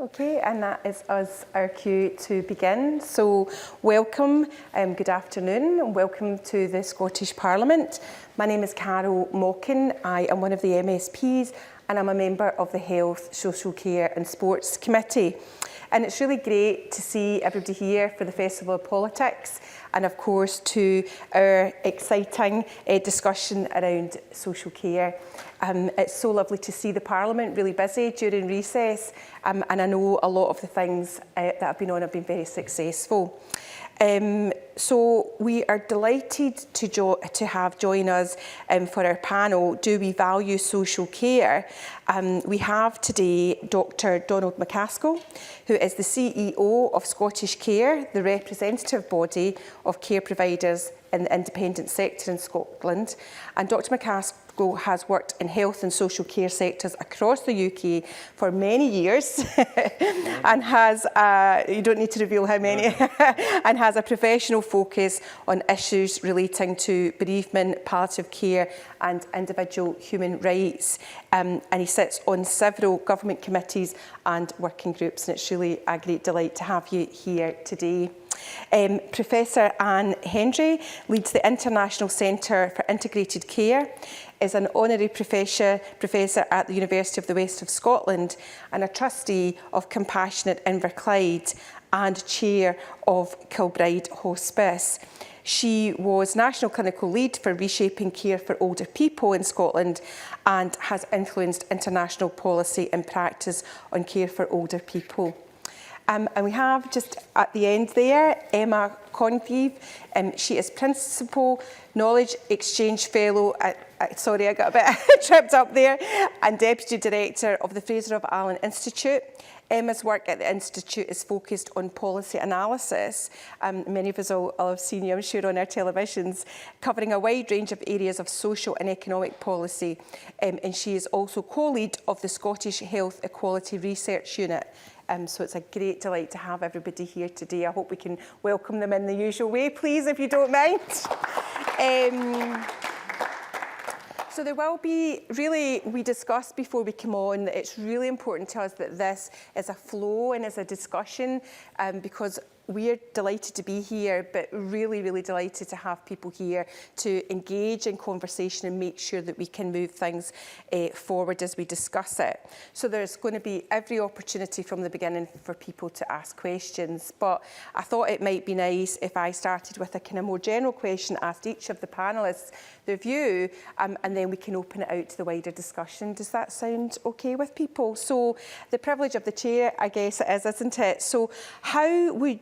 Okay, and that is our cue to begin. So welcome, good afternoon, and welcome to the Scottish Parliament. My name is Carol Mockin. I am one of the MSPs and I'm a member of the Health, Social Care and Sports Committee. And it's really great to see everybody here for the Festival of Politics and of course to our exciting discussion around social care. It's so lovely to see the Parliament really busy during recess, and I know a lot of the things that have been on have been very successful. So we are delighted to have join us for our panel, Do We Value Social Care? We have today Dr Donald McCaskill, who is the CEO of Scottish Care, the representative body of care providers in the independent sector in Scotland. And Dr McCaskill has worked in health and social care sectors across the UK for many years and has, you don't need to reveal how many, and has a professional focus on issues relating to bereavement, palliative care and individual human rights. And he sits on several government committees and working groups, and it's really a great delight to have you here today. Professor Anne Hendry leads the International Centre for Integrated Care, is an honorary professor at the University of the West of Scotland and a trustee of Compassionate Inverclyde and chair of Kilbride Hospice. She was National Clinical Lead for Reshaping Care for Older People in Scotland and has influenced international policy and practice on care for older people. And we have just at the end there, Emma Congreve. She is Principal Knowledge Exchange Fellow sorry, I got a bit tripped up there, and Deputy Director of the Fraser of Allen Institute. Emma's work at the Institute is focused on policy analysis. Many of us will have seen you, I'm sure, on our televisions, covering a wide range of areas of social and economic policy. And she is also co-lead of the Scottish Health Equality Research Unit. So it's a great delight to have everybody here today. I hope we can welcome them in the usual way, please, if you don't mind. So there will be, really, we discussed before we come on that it's really important to us that this is a flow and is a discussion because we're delighted to be here, but really, really delighted to have people here to engage in conversation and make sure that we can move things forward as we discuss it. So there's going to be every opportunity from the beginning for people to ask questions. But I thought it might be nice if I started with a kind of more general question, asked each of the panellists their view, and then we can open it out to the wider discussion. Does that sound okay with people? So the privilege of the chair, I guess it is, isn't it? So how would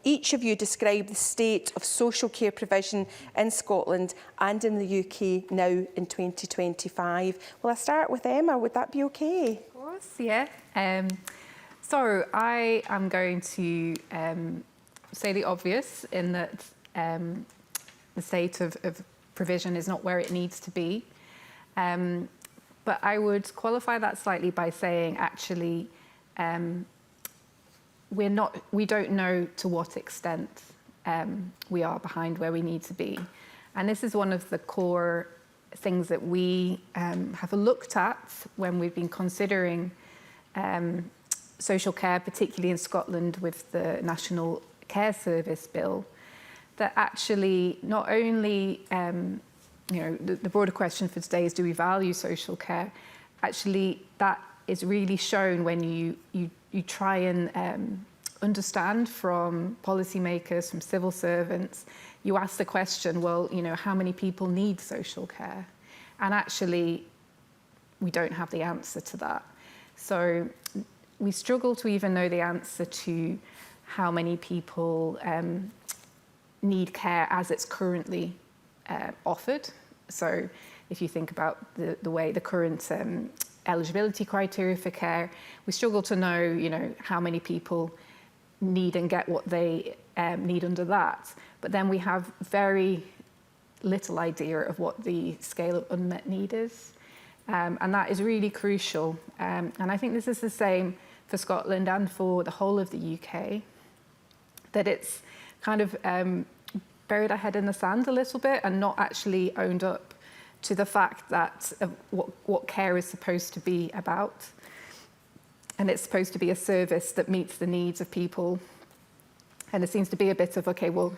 each of you describe the state of social care provision in Scotland and in the UK now in 2025? Well, I'll start with Emma. Would that be okay? Of course, yeah. So I am going to say the obvious in that the state of provision is not where it needs to be. But I would qualify that slightly by saying actually we don't know to what extent we are behind where we need to be. And this is one of the core things that we have looked at when we've been considering social care, particularly in Scotland with the National Care Service Bill, that actually not only, the broader question for today is, do we value social care? Actually, that is really shown when you try and understand from policymakers, from civil servants. You ask the question, well, how many people need social care? And actually, we don't have the answer to that. So we struggle to even know the answer to how many people need care as it's currently offered. So if you think about the way the current eligibility criteria for care, we struggle to know, how many people need and get what they need under that. But then we have very little idea of what the scale of unmet need is. And that is really crucial. And I think this is the same for Scotland and for the whole of the UK, that it's kind of buried our head in the sand a little bit and not actually owned up to the fact that what care is supposed to be about. and it's supposed to be a service that meets the needs of people. And it seems to be a bit of, okay, well,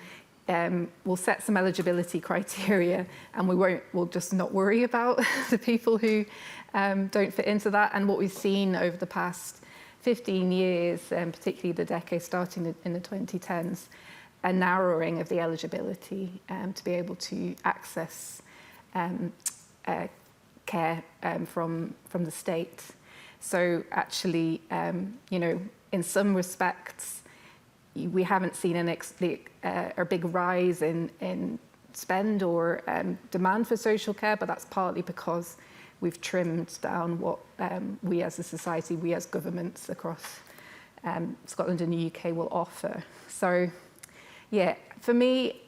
we'll set some eligibility criteria and we'll just not worry about the people who don't fit into that. And what we've seen over the past 15 years, particularly the decade starting in the 2010s, a narrowing of the eligibility to be able to access care from the state. So actually, in some respects, we haven't seen a big rise in spend or demand for social care, but that's partly because we've trimmed down what we as a society, we as governments across Scotland and the UK will offer. So, yeah, for me,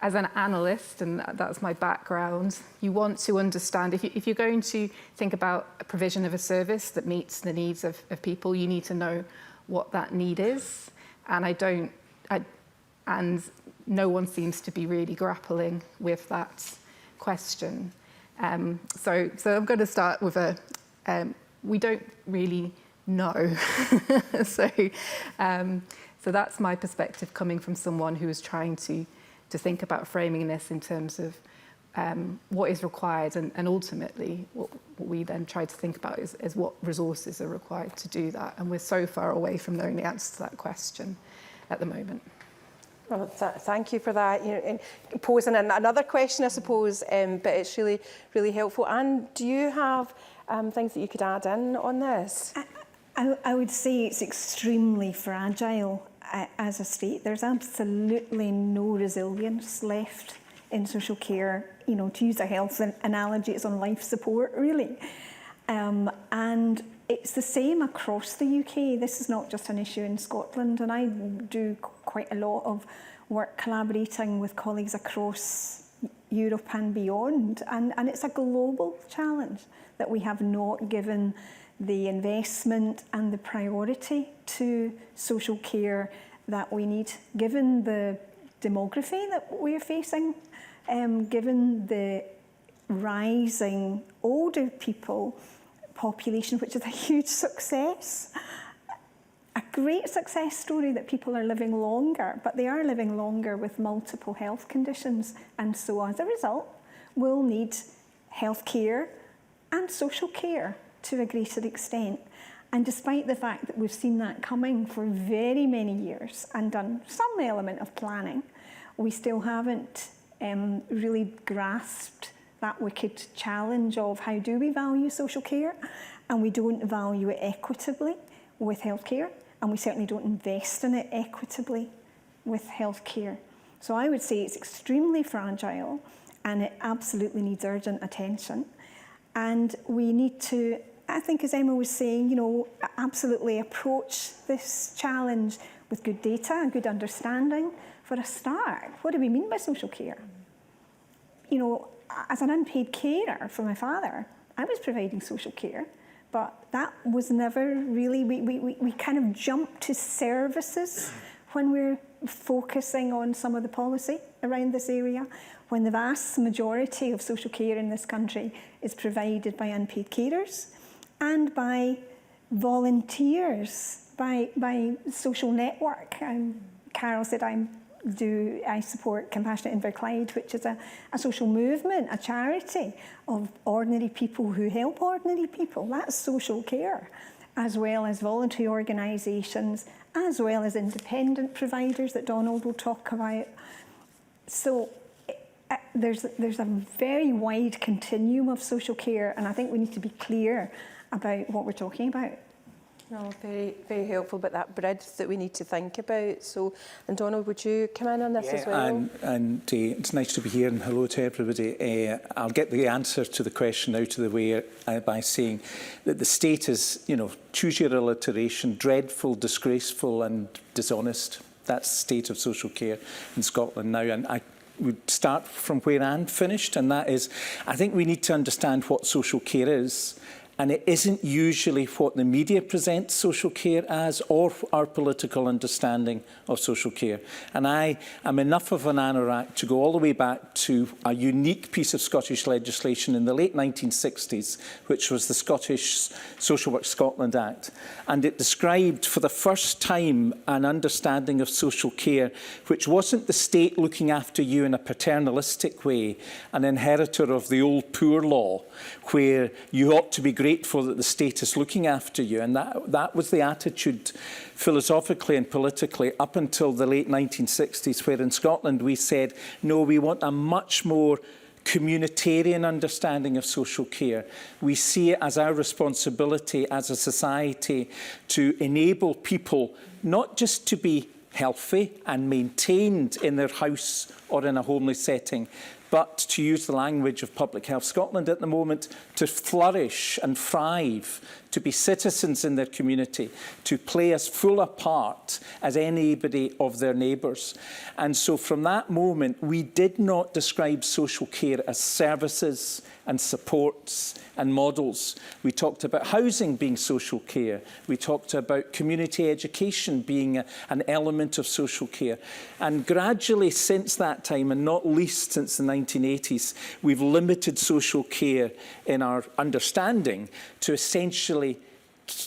as an analyst, and that's my background, you want to understand, if you're going to think about a provision of a service that meets the needs of people, you need to know what that need is. And and no one seems to be really grappling with that question. So I'm going to start with we don't really know. So that's my perspective coming from someone who is trying to think about framing this in terms of what is required, and ultimately what we then try to think about is what resources are required to do that. And we're so far away from knowing the answer to that question at the moment. Well, thank you for that. And posing another question, I suppose, but it's really, really helpful. Anne, do you have things that you could add in on this? I would say it's extremely fragile as a state. There's absolutely no resilience left in social care. To use a health analogy, it's on life support, really. And it's the same across the UK. This is not just an issue in Scotland, and I do quite a lot of work collaborating with colleagues across Europe and beyond. And it's a global challenge that we have not given the investment and the priority to social care that we need, given the demography that we're facing, given the rising older people population, which is a huge success. A great success story that people are living longer, but they are living longer with multiple health conditions. And so as a result, we'll need health care and social care to a greater extent. And despite the fact that we've seen that coming for very many years and done some element of planning, we still haven't really grasped that wicked challenge of how do we value social care, and we don't value it equitably with healthcare, and we certainly don't invest in it equitably with healthcare. So I would say it's extremely fragile and it absolutely needs urgent attention. And we need to, I think as Emma was saying, absolutely approach this challenge with good data and good understanding. For a start, what do we mean by social care? As an unpaid carer for my father, I was providing social care, but that was never really, we kind of jumped to services when we're focusing on some of the policy around this area, when the vast majority of social care in this country is provided by unpaid carers and by volunteers, by social network. Carol said I support Compassionate Inverclyde, which is a social movement, a charity of ordinary people who help ordinary people. That's social care, as well as voluntary organisations, as well as independent providers that Donald will talk about. So there's a very wide continuum of social care, and I think we need to be clear about what we're talking about. No, very, very helpful, but that breadth that we need to think about. So, and Donald, would you come in on this as well? And it's nice to be here, and hello to everybody. I'll get the answer to the question out of the way by saying that the state is, choose your alliteration, dreadful, disgraceful and dishonest. That's the state of social care in Scotland now. And I would start from where Anne finished, and that is, I think we need to understand what social care is And it isn't usually what the media presents social care as or our political understanding of social care. And I am enough of an anorak to go all the way back to a unique piece of Scottish legislation in the late 1960s, which was the Scottish Social Work Scotland Act. And it described for the first time an understanding of social care which wasn't the state looking after you in a paternalistic way, an inheritor of the old poor law, where you ought to be grateful that the state is looking after you. And that was the attitude philosophically and politically up until the late 1960s, where in Scotland we said, no, we want a much more communitarian understanding of social care. We see it as our responsibility as a society to enable people not just to be healthy and maintained in their house or in a homely setting, but to use the language of Public Health Scotland at the moment, to flourish and thrive, to be citizens in their community, to play as full a part as anybody of their neighbours. And so from that moment, we did not describe social care as services and supports and models. We talked about housing being social care. We talked about community education being an element of social care. And gradually since that time, and not least since the 1980s, we've limited social care in our understanding to essentially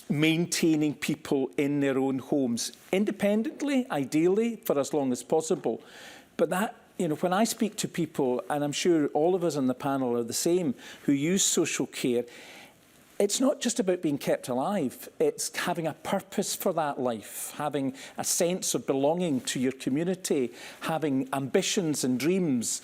maintaining people in their own homes, independently, ideally, for as long as possible. But that, you know, when I speak to people, and I'm sure all of us on the panel are the same, who use social care, it's not just about being kept alive, it's having a purpose for that life, having a sense of belonging to your community, having ambitions and dreams.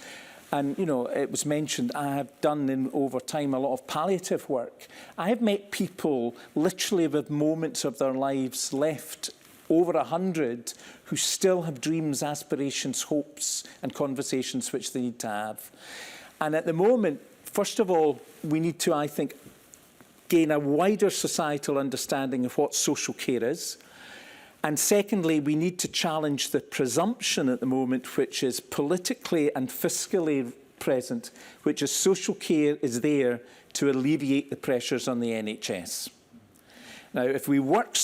And, you know, it was mentioned, I have done in over time a lot of palliative work. I have met people literally with moments of their lives left, over 100, who still have dreams, aspirations, hopes and conversations which they need to have. And at the moment, first of all, we need to, I think, gain a wider societal understanding of what social care is. And secondly, we need to challenge the presumption at the moment, which is politically and fiscally present, which is social care is there to alleviate the pressures on the NHS. Now, if we work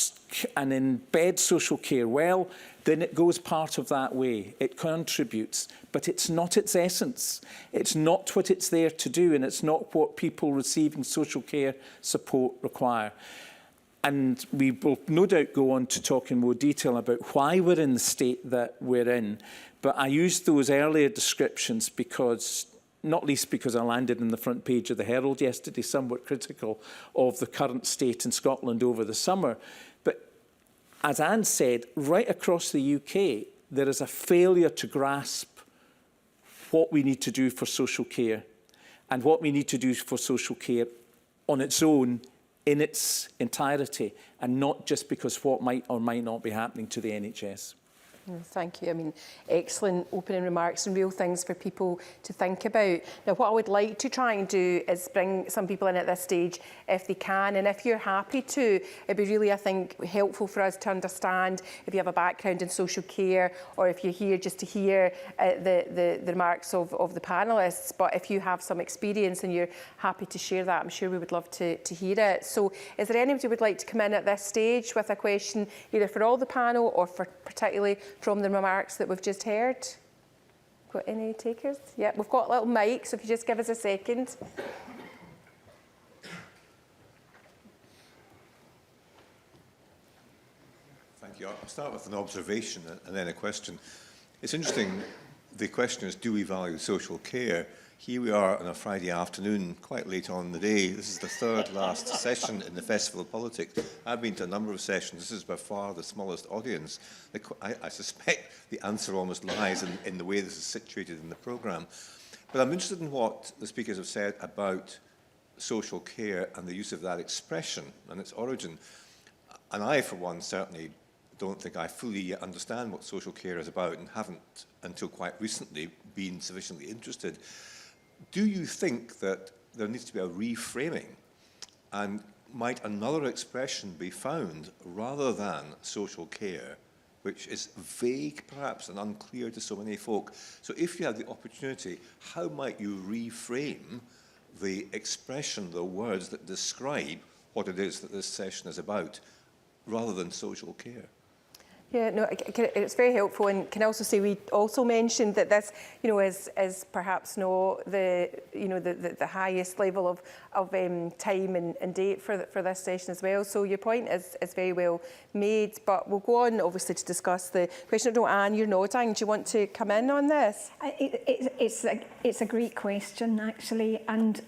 and embed social care well, then it goes part of that way. It contributes, but it's not its essence. It's not what it's there to do, and it's not what people receiving social care support require. And we will no doubt go on to talk in more detail about why we're in the state that we're in. But I used those earlier descriptions because, not least because I landed in the front page of the Herald yesterday, somewhat critical of the current state in Scotland over the summer. But as Anne said, right across the UK, there is a failure to grasp what we need to do for social care and what we need to do for social care on its own in its entirety, and not just because what might or might not be happening to the NHS. Thank you. I mean, excellent opening remarks and real things for people to think about. Now, what I would like to try and do is bring some people in at this stage if they can, and if you're happy to, it'd be really, I think, helpful for us to understand if you have a background in social care or if you're here just to hear the remarks of the panellists. But if you have some experience and you're happy to share that, I'm sure we would love to hear it. So is there anybody who would like to come in at this stage with a question, either for all the panel or for particularly from the remarks that we've just heard? Got any takers? Yeah, we've got a little mic, so if you just give us a second. Thank you. I'll start with an observation and then a question. It's interesting, the question is, do we value social care? Here we are on a Friday afternoon, quite late on in the day. This is the third last session in the Festival of Politics. I've been to a number of sessions. This is by far the smallest audience. I suspect the answer almost lies in the way this is situated in the programme. But I'm interested in what the speakers have said about social care and the use of that expression and its origin. And I, for one, certainly don't think I fully understand what social care is about and haven't, until quite recently, been sufficiently interested. Do you think that there needs to be a reframing, and might another expression be found rather than social care, which is vague perhaps and unclear to so many folk? So if you had the opportunity, how might you reframe the expression, the words that describe what it is that this session is about, rather than social care. Yeah, no, it's very helpful, and can also say we also mentioned that this, is perhaps not the highest level of time and date for this session as well. So your point is very well made, but we'll go on obviously to discuss the question. I don't know, Anne, you're nodding. Do you want to come in on this? It's a great question, actually, and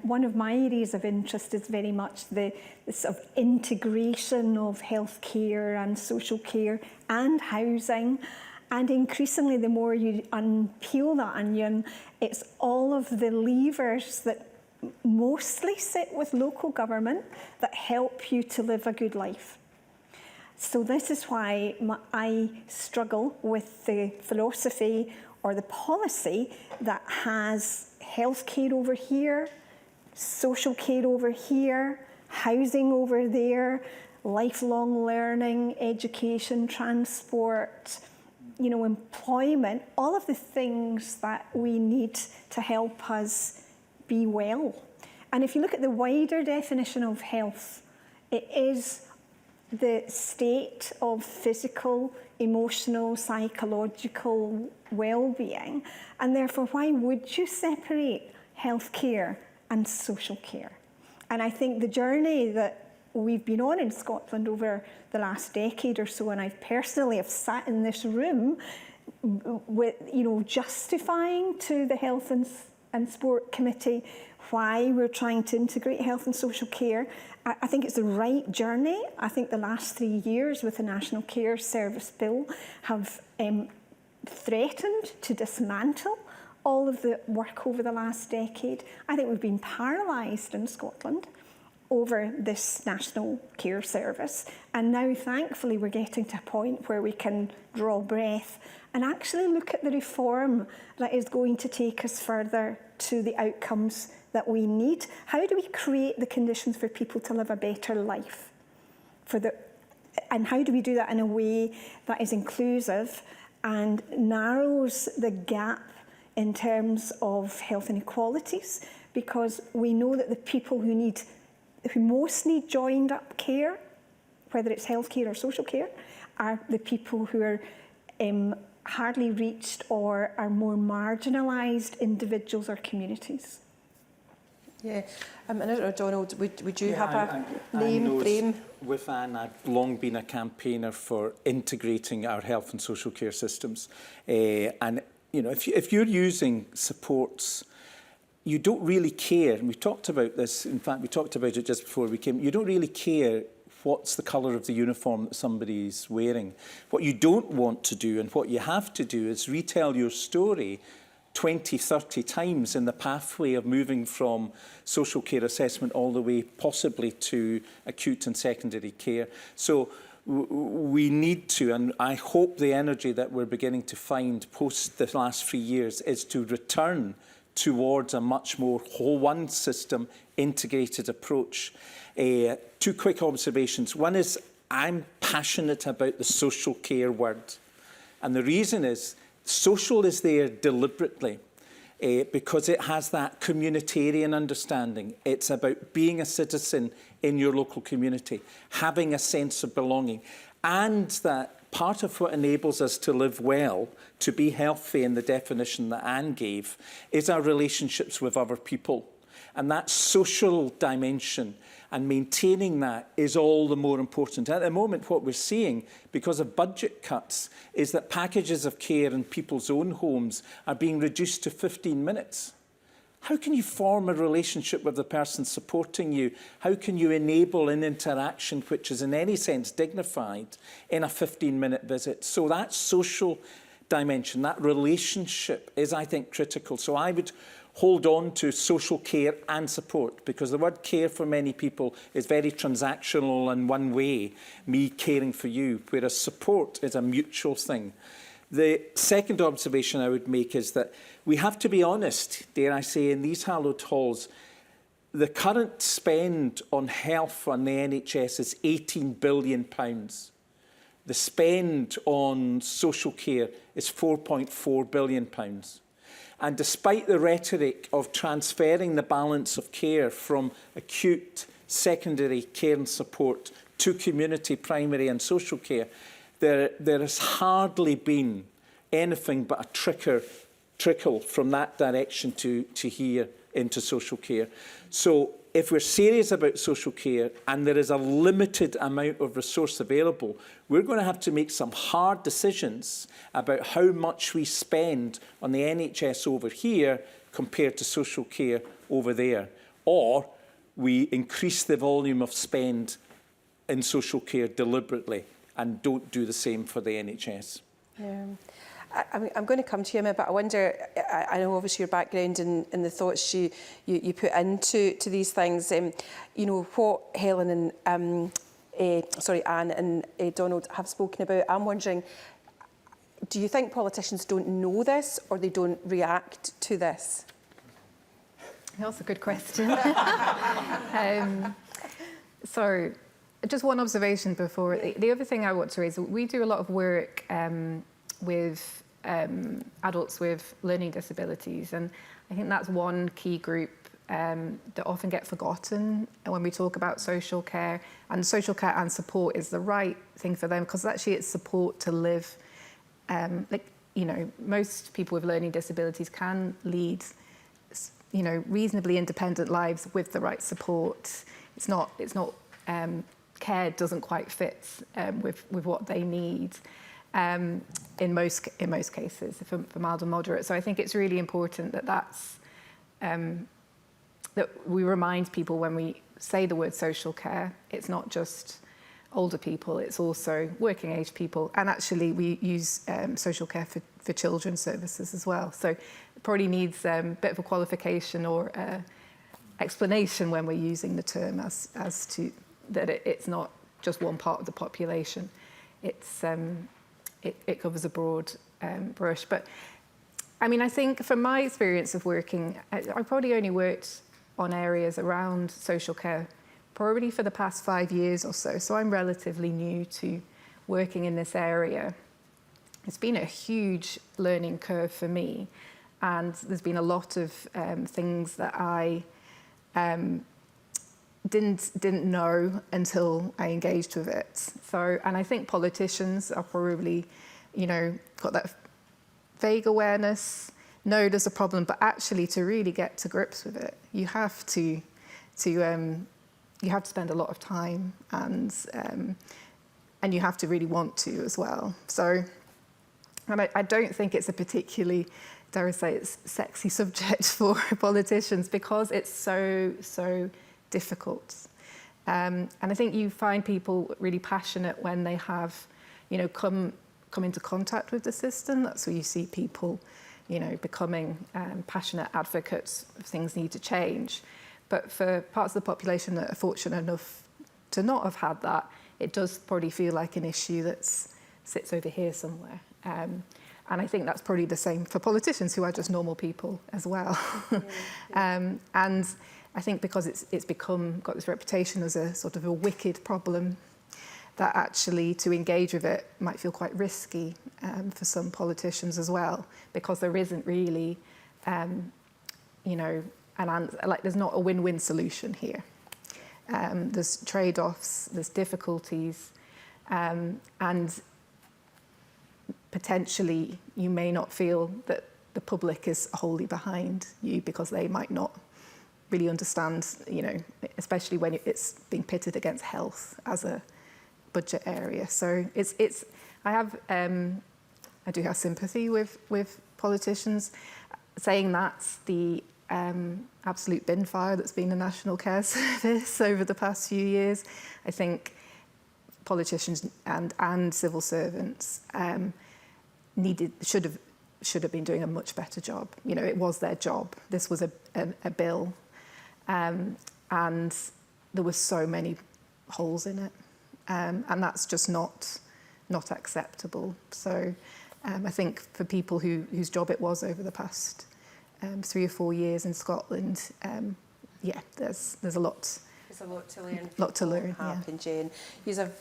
one of my areas of interest is very much the sort of integration of healthcare and social care and housing. And increasingly, the more you unpeel that onion, it's all of the levers that mostly sit with local government that help you to live a good life. So this is why I struggle with the philosophy or the policy that has healthcare over here, social care over here, housing over there, lifelong learning, education, transport, employment, all of the things that we need to help us be well. And if you look at the wider definition of health, it is the state of physical, emotional, psychological well-being. And therefore, why would you separate healthcare and social care? And I think the journey that we've been on in Scotland over the last decade or so, and I personally have sat in this room with, justifying to the Health and Sport Committee why we're trying to integrate health and social care. I think it's the right journey. I think the last 3 years with the National Care Service Bill have threatened to dismantle all of the work over the last decade. I think we've been paralysed in Scotland over this National Care Service. And now, thankfully, we're getting to a point where we can draw breath and actually look at the reform that is going to take us further to the outcomes that we need. How do we create the conditions for people to live a better life? And how do we do that in a way that is inclusive and narrows the gap in terms of health inequalities? Because we know that the people who most need joined up care, whether it's healthcare or social care, are the people who are hardly reached or are more marginalised individuals or communities. Yeah, and I don't know, Donald, would you have a name, frame? With Anne, I've long been a campaigner for integrating our health and social care systems. And, if you're using supports, you don't really care, and we talked about this, in fact, we talked about it just before we came, you don't really care what's the colour of the uniform that somebody's wearing. What you don't want to do and what you have to do is retell your story 20, 30 times in the pathway of moving from social care assessment all the way possibly to acute and secondary care. So we need to, and I hope the energy that we're beginning to find post the last 3 years is to return towards a much more whole one system, integrated approach. 2 quick observations. One is I'm passionate about the social care word. And the reason is social is there deliberately because it has that communitarian understanding. It's about being a citizen in your local community, having a sense of belonging, and that part of what enables us to live well, to be healthy in the definition that Anne gave, is our relationships with other people. And that social dimension and maintaining that is all the more important. At the moment, what we're seeing, because of budget cuts, is that packages of care in people's own homes are being reduced to 15 minutes. How can you form a relationship with the person supporting you? How can you enable an interaction which is in any sense dignified in a 15-minute visit? So that social dimension, that relationship is, I think, critical. So I would hold on to social care and support, because the word care for many people is very transactional and one way, me caring for you, whereas support is a mutual thing. The second observation I would make is that we have to be honest, dare I say, in these hallowed halls. The current spend on health on the NHS is £18 billion. The spend on social care is £4.4 billion. And despite the rhetoric of transferring the balance of care from acute secondary care and support to community, primary and social care, there has hardly been anything but a trickle from that direction to here into social care. So if we're serious about social care and there is a limited amount of resource available, we're going to have to make some hard decisions about how much we spend on the NHS over here compared to social care over there. Or we increase the volume of spend in social care deliberately and don't do the same for the NHS. Yeah. I'm going to come to you, Emma, but I wonder, I know obviously your background and the thoughts you put into these things, you know, what Helen and, Anne and Donald have spoken about. I'm wondering, do you think politicians don't know this or they don't react to this? That's a good question. So just one observation before. The other thing I want to raise, we do a lot of work with adults with learning disabilities, and I think that's one key group that often get forgotten when we talk about social care. And social care and support is the right thing for them, because actually it's support to live. Like, you know, most people with learning disabilities can lead, you know, reasonably independent lives with the right support. It's not care doesn't quite fit with what they need. In most cases, for mild and moderate. So I think it's really important that we remind people when we say the word social care, it's not just older people, it's also working age people. And actually we use social care for children's services as well. So it probably needs a bit of a qualification or explanation when we're using the term as to that it's not just one part of the population. It's it covers a broad brush. But I mean, I think from my experience of working, I probably only worked on areas around social care probably for the past 5 years or so. So I'm relatively new to working in this area. It's been a huge learning curve for me. And there's been a lot of things that I didn't know until I engaged with it. So, and I think politicians are probably, you know, got that vague awareness, know there's a problem, but actually to really get to grips with it, you have to spend a lot of time, and you have to really want to as well. So, and I don't think it's a particularly, dare I say, it's sexy subject for politicians, because it's so difficult. And I think you find people really passionate when they have, you know, come into contact with the system. That's where you see people, you know, becoming passionate advocates if things need to change. But for parts of the population that are fortunate enough to not have had that, it does probably feel like an issue that sits over here somewhere. And I think that's probably the same for politicians, who are just normal people as well. And I think because it's got this reputation as a sort of a wicked problem, that actually to engage with it might feel quite risky for some politicians as well, because there isn't really, you know, there's not a win-win solution here. There's trade-offs, there's difficulties, and potentially you may not feel that the public is wholly behind you, because they might not really understand, you know, especially when it's being pitted against health as a budget area. So I do have sympathy with politicians. Saying that's the absolute bin fire that's been the National Care Service over the past few years. I think politicians and civil servants should have been doing a much better job. You know, it was their job. This was a bill, and there were so many holes in it, and that's just not acceptable. So I think for people whose job it was over the past 3 or 4 years in Scotland, there's a lot. There's a lot to learn. Lot to learn, happen, Jane. You have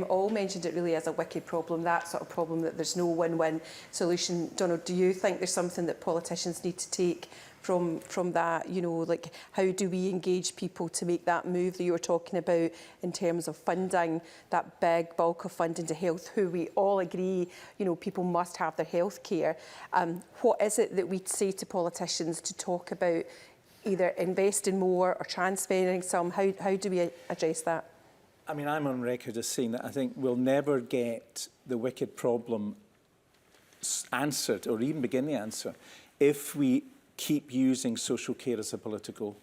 all mentioned it really as a wicked problem, that sort of problem that there's no win-win solution. Donald, do you think there's something that politicians need to take from that? You know, like how do we engage people to make that move that you were talking about in terms of funding, that big bulk of funding to health, who we all agree, you know, people must have their health care. What is it that we say to politicians to talk about either investing more or transferring some? How do we address that? I mean, I'm on record as saying that I think we'll never get the wicked problem answered, or even begin the answer, if we keep using social care as a political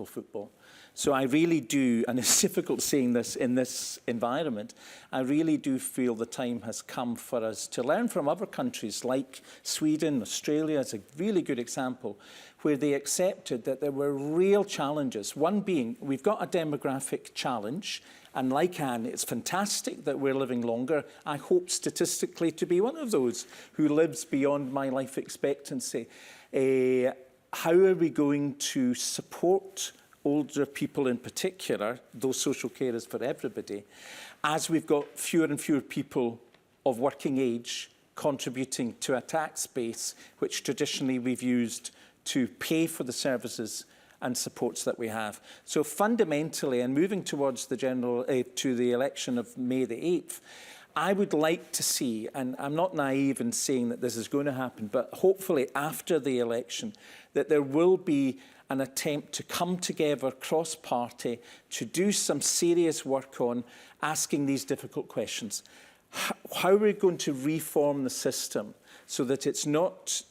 football. So I really do, and it's difficult saying this in this environment, I really do feel the time has come for us to learn from other countries like Sweden. Australia is a really good example, where they accepted that there were real challenges. One being, we've got a demographic challenge, and like Anne, it's fantastic that we're living longer. I hope statistically to be one of those who lives beyond my life expectancy. How are we going to support older people in particular, though social care is for everybody, as we've got fewer and fewer people of working age contributing to a tax base, which traditionally we've used to pay for the services and supports that we have. So fundamentally, and moving towards the to the election of May the 8th, I would like to see, and I'm not naive in saying that this is going to happen, but hopefully after the election, that there will be an attempt to come together cross-party to do some serious work on asking these difficult questions. How are we going to reform the system so that it's not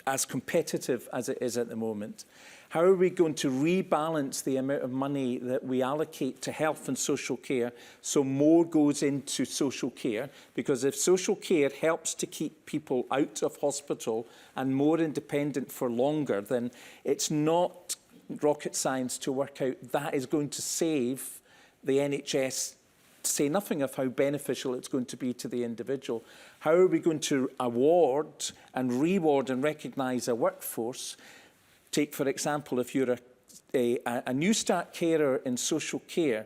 as competitive as it is at the moment? How are we going to rebalance the amount of money that we allocate to health and social care so more goes into social care? Because if social care helps to keep people out of hospital and more independent for longer, then it's not rocket science to work out that is going to save the NHS, to say nothing of how beneficial it's going to be to the individual. How are we going to award and reward and recognise a workforce? Take, for example, if you're a New Start carer in social care,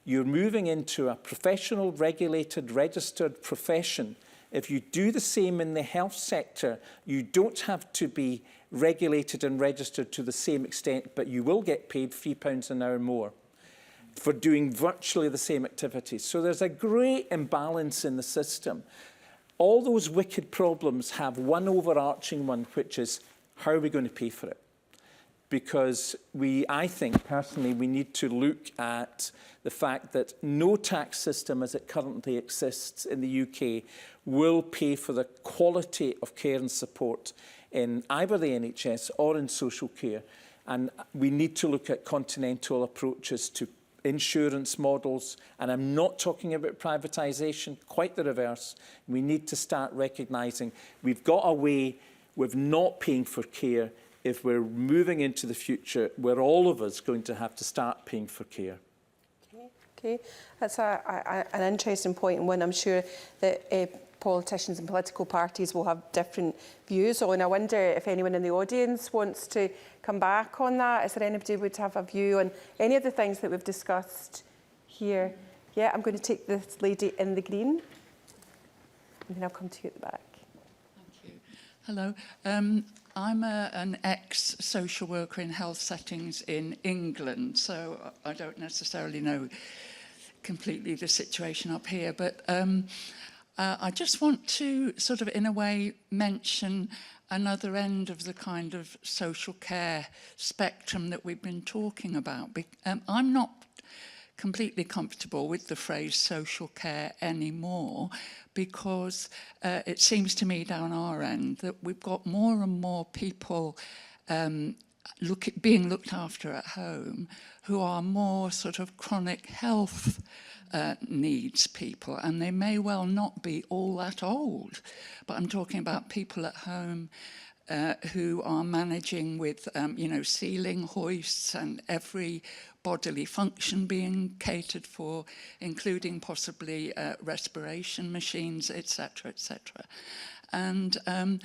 you're moving into a professional, regulated, registered profession. If you do the same in the health sector, you don't have to be regulated and registered to the same extent, but you will get paid £3 an hour more for doing virtually the same activities. So there's a great imbalance in the system. All those wicked problems have one overarching one, which is how are we going to pay for it? Because I think personally, we need to look at the fact that no tax system as it currently exists in the UK will pay for the quality of care and support in either the NHS or in social care. And we need to look at continental approaches to insurance models. And I'm not talking about privatisation, quite the reverse. We need to start recognising we've got a way with not paying for care if we're moving into the future where all of us going to have to start paying for care. Okay. That's an interesting point, and one I'm sure that politicians and political parties will have different views on. I wonder if anyone in the audience wants to come back on that. Is there anybody who would have a view on any of the things that we've discussed here? Yeah, I'm going to take this lady in the green, and then I'll come to you at the back. Thank you. Hello. I'm an ex-social worker in health settings in England, so I don't necessarily know completely the situation up here, but I just want to sort of, in a way, mention another end of the kind of social care spectrum that we've been talking about. I'm not completely comfortable with the phrase social care anymore, because it seems to me down our end that we've got more and more people being looked after at home who are more sort of chronic health needs people, and they may well not be all that old, but I'm talking about people at home who are managing with, ceiling hoists and every bodily function being catered for, including possibly respiration machines, etc., etc. And I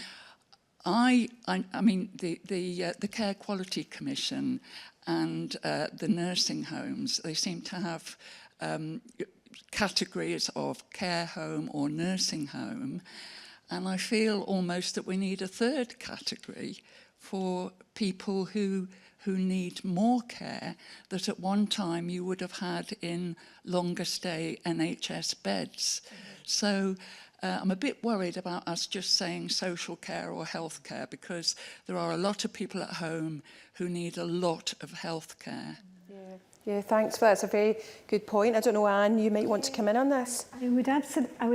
mean, the Care Quality Commission and the nursing homes, they seem to have categories of care home or nursing home, and I feel almost that we need a third category for people who need more care that at one time you would have had in longer stay NHS beds. So I'm a bit worried about us just saying social care or health care, because there are a lot of people at home who need a lot of health care. Yeah, thanks for that. It's a very good point. I don't know, Anne, you might want to come in on this. I would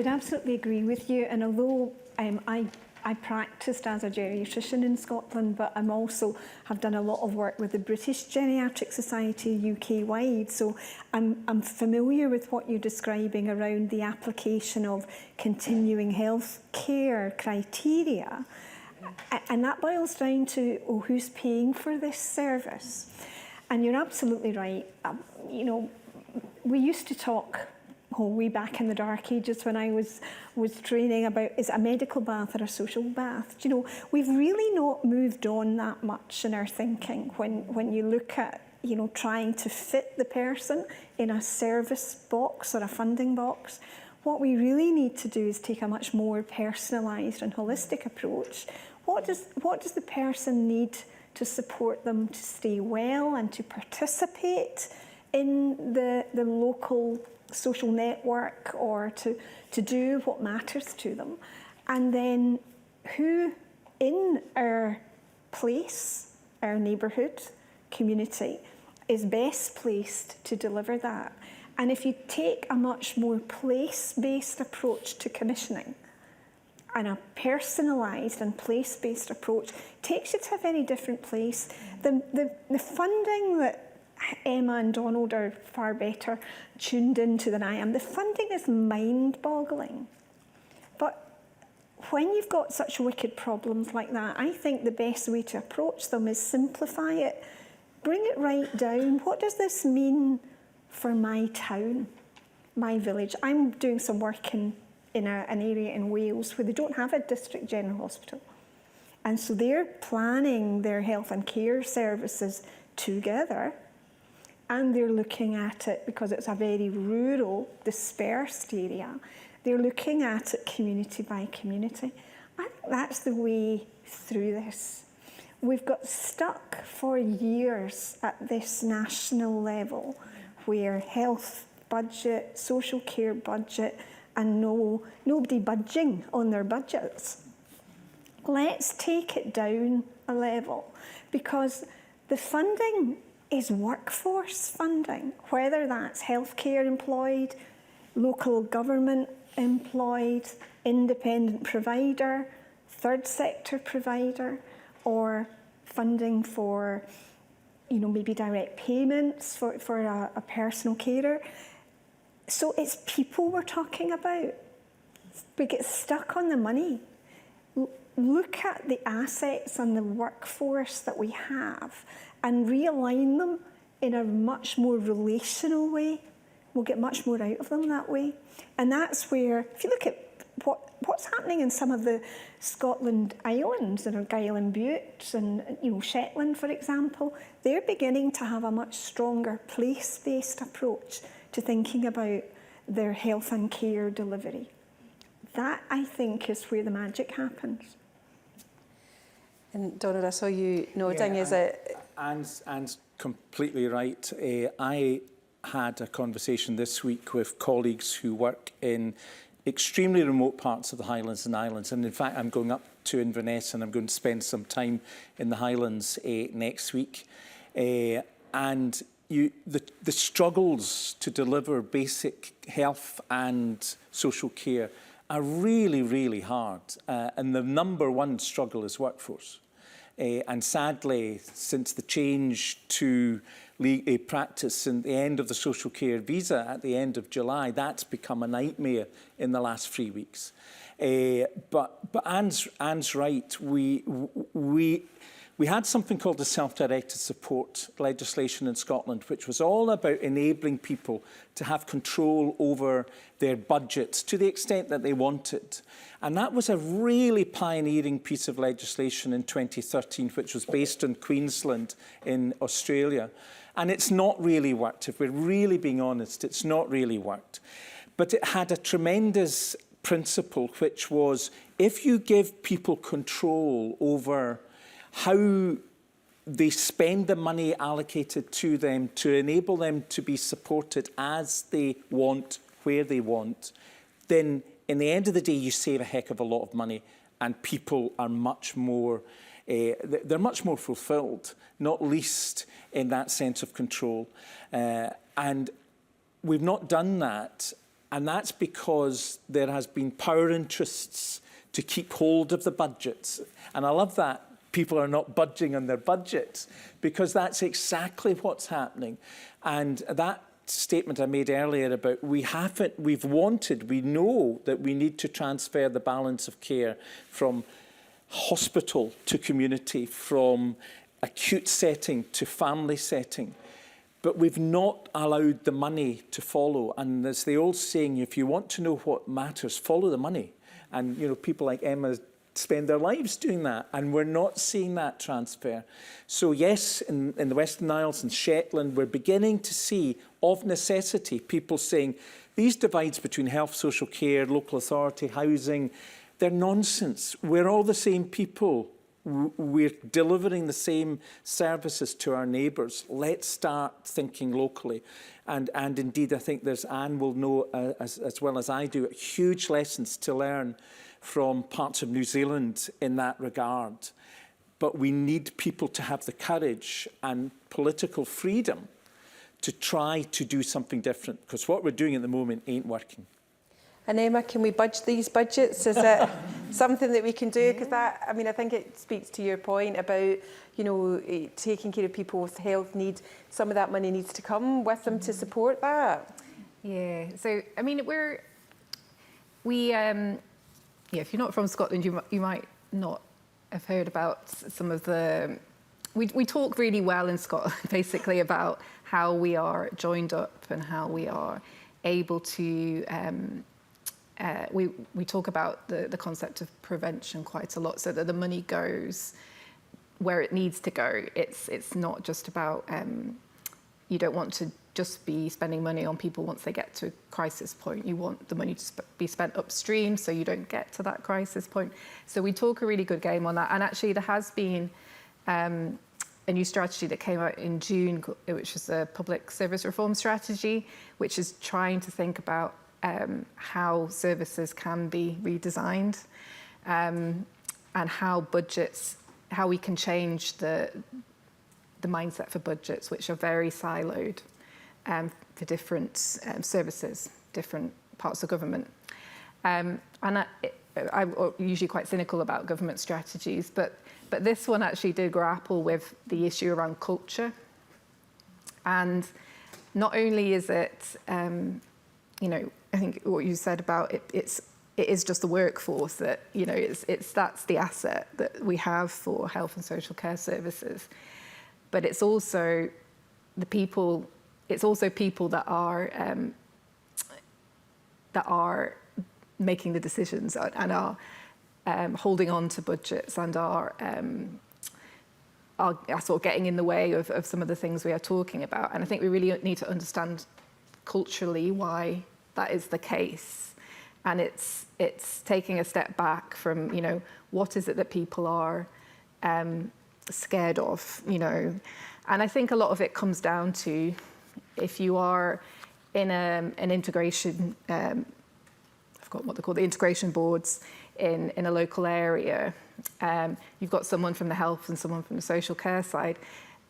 absolutely agree with you. And although I practiced as a geriatrician in Scotland, but I'm also have done a lot of work with the British Geriatric Society UK-wide. So I'm familiar with what you're describing around the application of continuing health care criteria. And that boils down to, who's paying for this service? And you're absolutely right. You know, we used to talk way back in the dark ages when I was training about, is it a medical bath or a social bath? You know, we've really not moved on that much in our thinking when you look at, you know, trying to fit the person in a service box or a funding box. What we really need to do is take a much more personalised and holistic approach. What does the person need to support them to stay well and to participate in the local social network, or to do what matters to them? And then who in our place, our neighbourhood, community, is best placed to deliver that? And if you take a much more place-based approach to commissioning, and a personalised and place-based approach, takes you to a very different place. The funding that Emma and Donald are far better tuned into than I am, the funding is mind-boggling. But when you've got such wicked problems like that, I think the best way to approach them is simplify it, bring it right down. What does this mean for my town, my village? I'm doing some work in an area in Wales where they don't have a district general hospital. And so they're planning their health and care services together, and they're looking at it, because it's a very rural, dispersed area, they're looking at it community by community. I think that's the way through this. We've got stuck for years at this national level where health budget, social care budget, and nobody budging on their budgets. Let's take it down a level, because the funding is workforce funding, whether that's healthcare employed, local government employed, independent provider, third sector provider, or funding for, you know, maybe direct payments for a personal carer. So it's people we're talking about. We get stuck on the money. Look at the assets and the workforce that we have and realign them in a much more relational way. We'll get much more out of them that way. And that's where, if you look at what's happening in some of the Scotland islands, and Argyll and Bute and, you know, Shetland, for example, they're beginning to have a much stronger place-based approach to thinking about their health and care delivery. That, I think, is where the magic happens. And Donald, I saw you nodding. Is it? Anne's completely right. I had a conversation this week with colleagues who work in extremely remote parts of the Highlands and Islands. And in fact, I'm going up to Inverness and I'm going to spend some time in the Highlands next week. And the struggles to deliver basic health and social care are really, really hard. And the number one struggle is workforce. And sadly, since the change to practice and the end of the social care visa at the end of July, that's become a nightmare in the last 3 weeks. But Anne's right. We had something called the self-directed support legislation in Scotland, which was all about enabling people to have control over their budgets to the extent that they wanted. And that was a really pioneering piece of legislation in 2013, which was based in Queensland in Australia. And it's not really worked. If we're really being honest, it's not really worked. But it had a tremendous principle, which was if you give people control over how they spend the money allocated to them to enable them to be supported as they want, where they want, then in the end of the day, you save a heck of a lot of money, and people are much more, they're much more fulfilled, not least in that sense of control. And we've not done that, and that's because there has been power interests to keep hold of the budgets. And I love that people are not budging on their budgets, because that's exactly what's happening. And that statement I made earlier about we know that we need to transfer the balance of care from hospital to community, from acute setting to family setting. But we've not allowed the money to follow. And there's the old saying, if you want to know what matters, follow the money. And, you know, people like Emma spend their lives doing that, and we're not seeing that transfer. So yes, in the Western Isles and Shetland, we're beginning to see, of necessity, people saying, these divides between health, social care, local authority, housing, they're nonsense. We're all the same people. We're delivering the same services to our neighbours. Let's start thinking locally. And indeed, I think Anne will know, as well as I do, huge lessons to learn from parts of New Zealand in that regard. But we need people to have the courage and political freedom to try to do something different, because what we're doing at the moment ain't working. And Emma, can we budge these budgets? Is it something that we can do? Because that, I mean, I think it speaks to your point about, you know, taking care of people's health needs. Some of that money needs to come with them to support that. Yeah. So, I mean, if you're not from Scotland, you might not have heard about some of the. We talk really well in Scotland, basically, about how we are joined up and how we are able to. We talk about the concept of prevention quite a lot, so that the money goes where it needs to go. It's not just about you don't want to just be spending money on people once they get to a crisis point. You want the money to be spent upstream so you don't get to that crisis point. So we talk a really good game on that. And actually there has been a new strategy that came out in June, which is a public service reform strategy, which is trying to think about how services can be redesigned and how we can change the mindset for budgets, which are very siloed for different services, different parts of government. And I'm usually quite cynical about government strategies, but this one actually did grapple with the issue around culture. And not only is it, you know, I think what you said about it is just the workforce that, you know, that's the asset that we have for health and social care services. But it's also the people. It's also people that are making the decisions and are holding on to budgets and are sort of getting in the way of some of the things we are talking about. And I think we really need to understand culturally why that is the case. And it's taking a step back from, you know, what is it that people are scared of, you know. And I think a lot of it comes down to, if you are in an integration, I've forgotten what they're called, the integration boards in a local area, you've got someone from the health and someone from the social care side.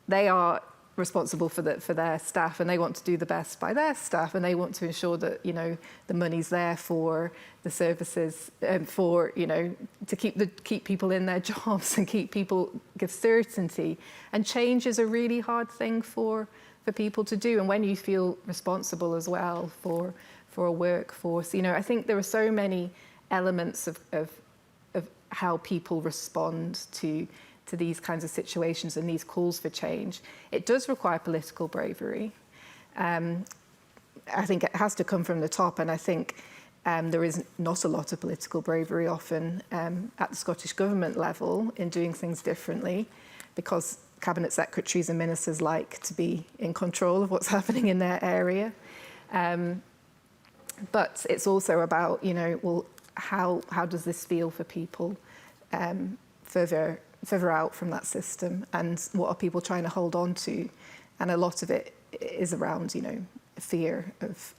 They are responsible for their staff, and they want to do the best by their staff, and they want to ensure that, you know, the money's there for the services, for, you know, to keep people in their jobs and give certainty. And change is a really hard thing for people to do. And when you feel responsible as well for a workforce, you know, I think there are so many elements of how people respond to these kinds of situations and these calls for change. It does require political bravery. I think it has to come from the top, and I think there is not a lot of political bravery often at the Scottish Government level in doing things differently, because Cabinet Secretaries and Ministers like to be in control of what's happening in their area. But it's also about, you know, well, how does this feel for people further further out from that system, and what are people trying to hold on to? And a lot of it is around, fear of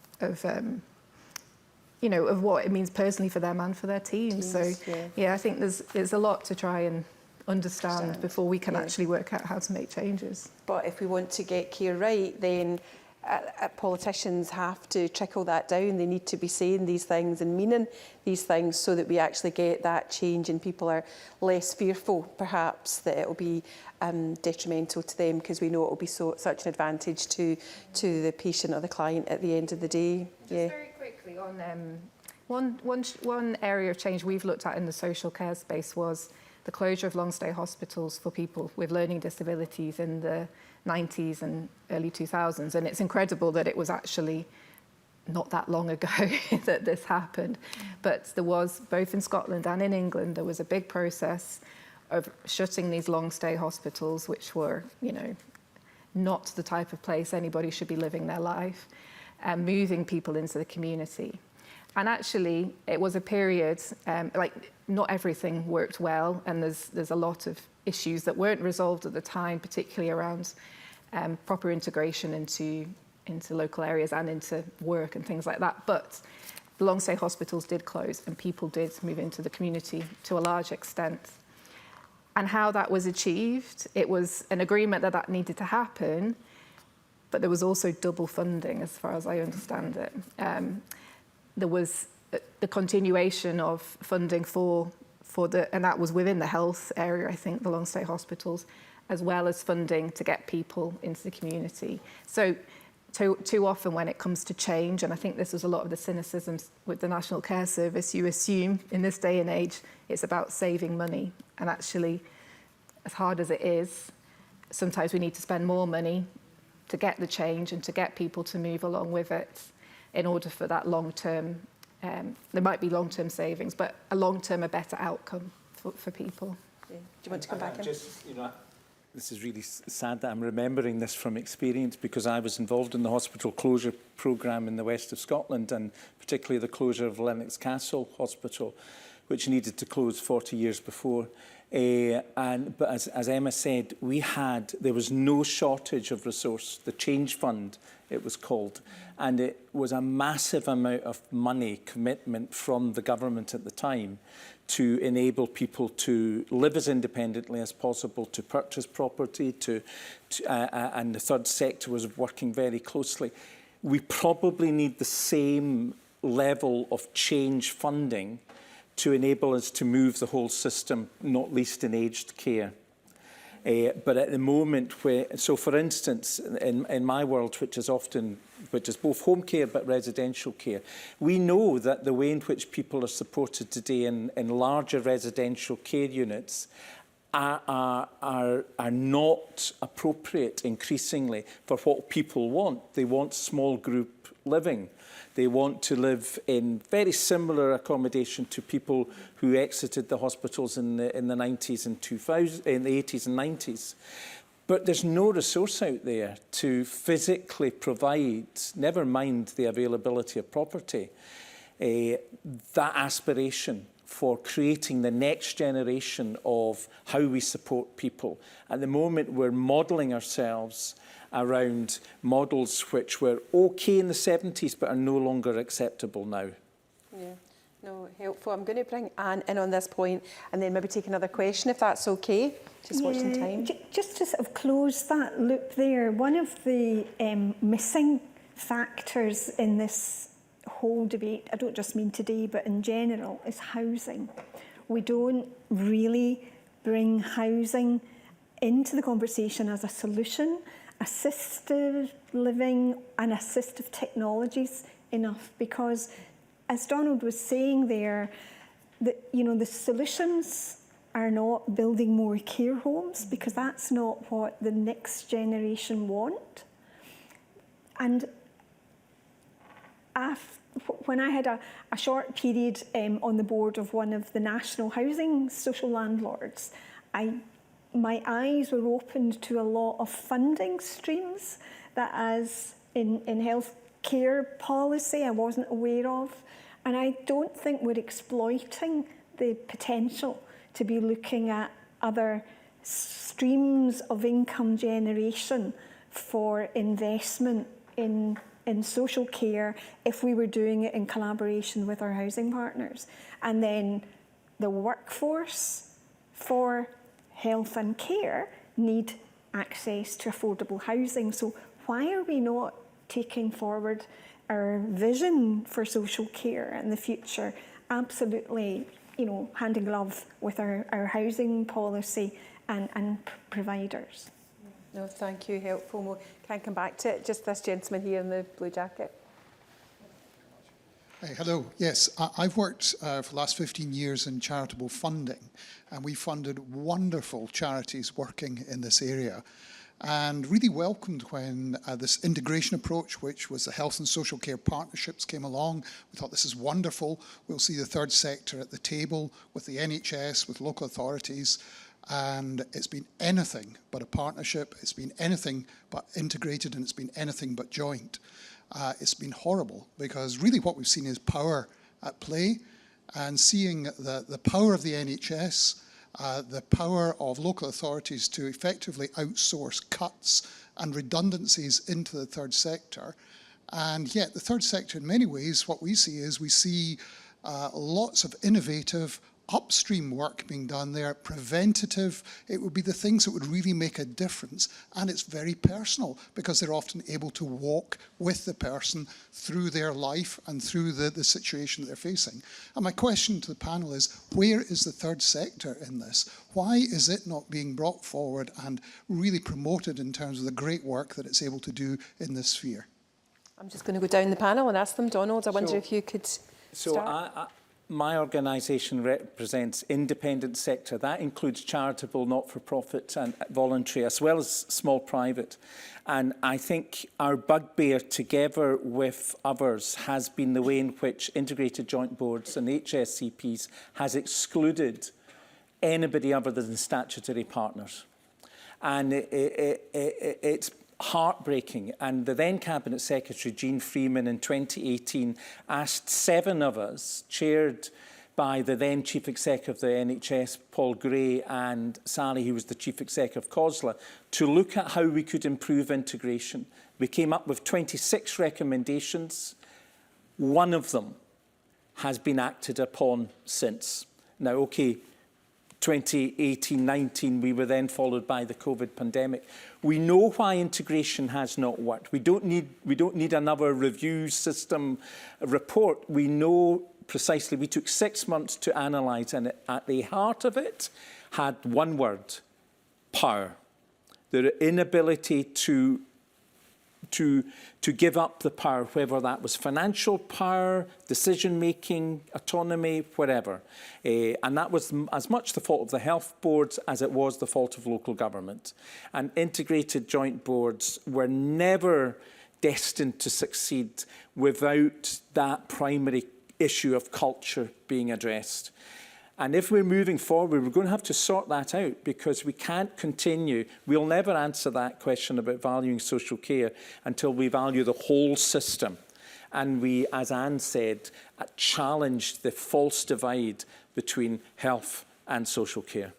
what it means personally for them and for their teams. So I think there's a lot to try and understand before we can actually work out how to make changes. But if we want to get care right, then politicians have to trickle that down. They need to be saying these things and meaning these things so that we actually get that change and people are less fearful, perhaps, that it will be detrimental to them, because we know it will be such an advantage to the patient or the client at the end of the day. Just very quickly on one area of change we've looked at in the social care space was the closure of long-stay hospitals for people with learning disabilities in the 90s and early 2000s. And it's incredible that it was actually not that long ago that this happened. But there was, both in Scotland and in England, there was a big process of shutting these long-stay hospitals, which were, not the type of place anybody should be living their life, and moving people into the community. And actually, it was a period, not everything worked well, and there's a lot of issues that weren't resolved at the time, particularly around proper integration into local areas and into work and things like that. But the long-stay hospitals did close and people did move into the community to a large extent. And how that was achieved, it was an agreement that needed to happen, but there was also double funding, as far as I understand it. There was the continuation of funding for and that was within the health area, I think, the long-stay hospitals, as well as funding to get people into the community. So too often when it comes to change, and I think this is a lot of the cynicisms with the National Care Service, you assume in this day and age it's about saving money. And actually, as hard as it is, sometimes we need to spend more money to get the change and to get people to move along with it in order for that long-term, there might be long-term savings, but a long-term, a better outcome for people. Yeah. Do you want to come back in? This is really sad that I'm remembering this from experience, because I was involved in the hospital closure programme in the west of Scotland, and particularly the closure of Lennox Castle Hospital, which needed to close 40 years before. But as Emma said, there was no shortage of resource. The Change Fund, it was called, and it was a massive amount of money commitment from the government at the time to enable people to live as independently as possible, to purchase property, and the third sector was working very closely. We probably need the same level of change funding to enable us to move the whole system, not least in aged care. But at the moment, so for instance, in my world, which is both home care but residential care, we know that the way in which people are supported today in larger residential care units are not appropriate increasingly for what people want. They want small group living. They want to live in very similar accommodation to people who exited the hospitals in the 90s and 2000, in the 80s and 90s. But there's no resource out there to physically provide, never mind the availability of property, that aspiration for creating the next generation of how we support people. At the moment, we're modelling ourselves around models which were okay in the 70s but are no longer acceptable now. Yeah, no, helpful. I'm going to bring Anne in on this point and then maybe take another question if that's okay. Just watching time. Just to sort of close that loop there, one of the missing factors in this whole debate, I don't just mean today but in general, is housing. We don't really bring housing into the conversation as a solution. Assisted living and assistive technologies enough, because as Donald was saying there, the solutions are not building more care homes, because that's not what the next generation want. And when I had a short period on the board of one of the national housing social landlords, my eyes were opened to a lot of funding streams that, as in health care policy, I wasn't aware of. And I don't think we're exploiting the potential to be looking at other streams of income generation for investment in social care if we were doing it in collaboration with our housing partners. And then the workforce for health and care need access to affordable housing. So why are we not taking forward our vision for social care in the future? Absolutely, hand in glove with our housing policy and providers. No, thank you, helpful. We can come back to it. Just this gentleman here in the blue jacket. Hey, hello. Yes, I've worked for the last 15 years in charitable funding, and we funded wonderful charities working in this area, and really welcomed when this integration approach, which was the health and social care partnerships, came along. We thought, this is wonderful. We'll see the third sector at the table with the NHS, with local authorities, and it's been anything but a partnership. It's been anything but integrated, and it's been anything but joint. It's been horrible, because really what we've seen is power at play, and seeing the power of the NHS, the power of local authorities to effectively outsource cuts and redundancies into the third sector. And yet the third sector, in many ways, what we see is lots of innovative upstream work being done there, preventative. It would be the things that would really make a difference. And it's very personal, because they're often able to walk with the person through their life and through the situation that they're facing. And my question to the panel is, where is the third sector in this? Why is it not being brought forward and really promoted in terms of the great work that it's able to do in this sphere? I'm just going to go down the panel and ask them. Donald, I wonder if you could start. My organisation represents independent sector. That includes charitable, not-for-profit and voluntary, as well as small private. And I think our bugbear, together with others, has been the way in which integrated joint boards and HSCPs has excluded anybody other than statutory partners. And it's heartbreaking. And the then Cabinet Secretary, Jean Freeman, in 2018 asked 7 of us, chaired by the then Chief Executive of the NHS, Paul Gray, and Sally, who was the Chief Executive of COSLA, to look at how we could improve integration. We came up with 26 recommendations. One of them has been acted upon since. Now, okay, 2018-19, we were then followed by the COVID pandemic. We know why integration has not worked. We don't need another review system report. We know precisely. We took 6 months to analyse, and at the heart of it had one word: power. The inability to give up the power, whether that was financial power, decision-making, autonomy, whatever. And that was as much the fault of the health boards as it was the fault of local government. And integrated joint boards were never destined to succeed without that primary issue of culture being addressed. And if we're moving forward, we're going to have to sort that out, because we can't continue. We'll never answer that question about valuing social care until we value the whole system. And we, as Anne said, challenge the false divide between health and social care.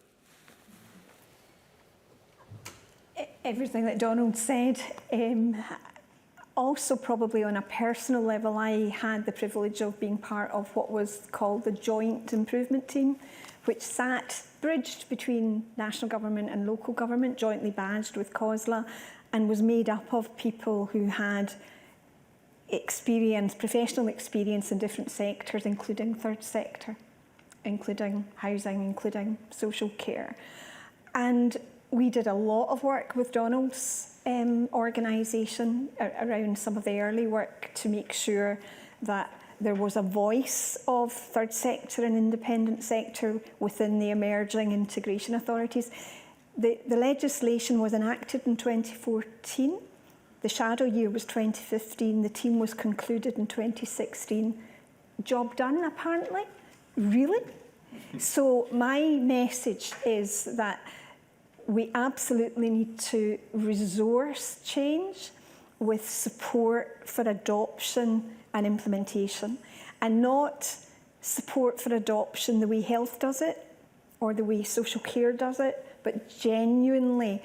Everything that Donald said. Also, probably on a personal level, I had the privilege of being part of what was called the Joint Improvement Team, which sat bridged between national government and local government, jointly badged with COSLA, and was made up of people who had professional experience in different sectors, including third sector, including housing, including social care. And we did a lot of work with Donald's organisation around some of the early work to make sure that there was a voice of third sector and independent sector within the emerging integration authorities. The legislation was enacted in 2014. The shadow year was 2015. The team was concluded in 2016. Job done, apparently? Really? So my message is that we absolutely need to resource change with support for adoption and implementation, and not support for adoption the way health does it or the way social care does it, but genuinely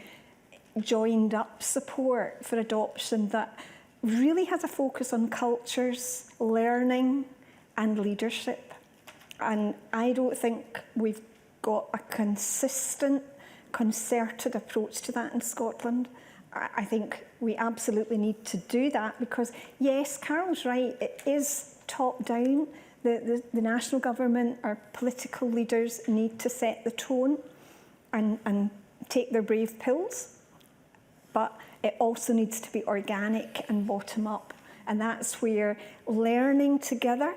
joined up support for adoption that really has a focus on cultures, learning and leadership. And I don't think we've got a consistent, concerted approach to that in Scotland. I think we absolutely need to do that because, yes, Carol's right, it is top down. The national government, our political leaders need to set the tone and take their brave pills. But it also needs to be organic and bottom up. And that's where learning together,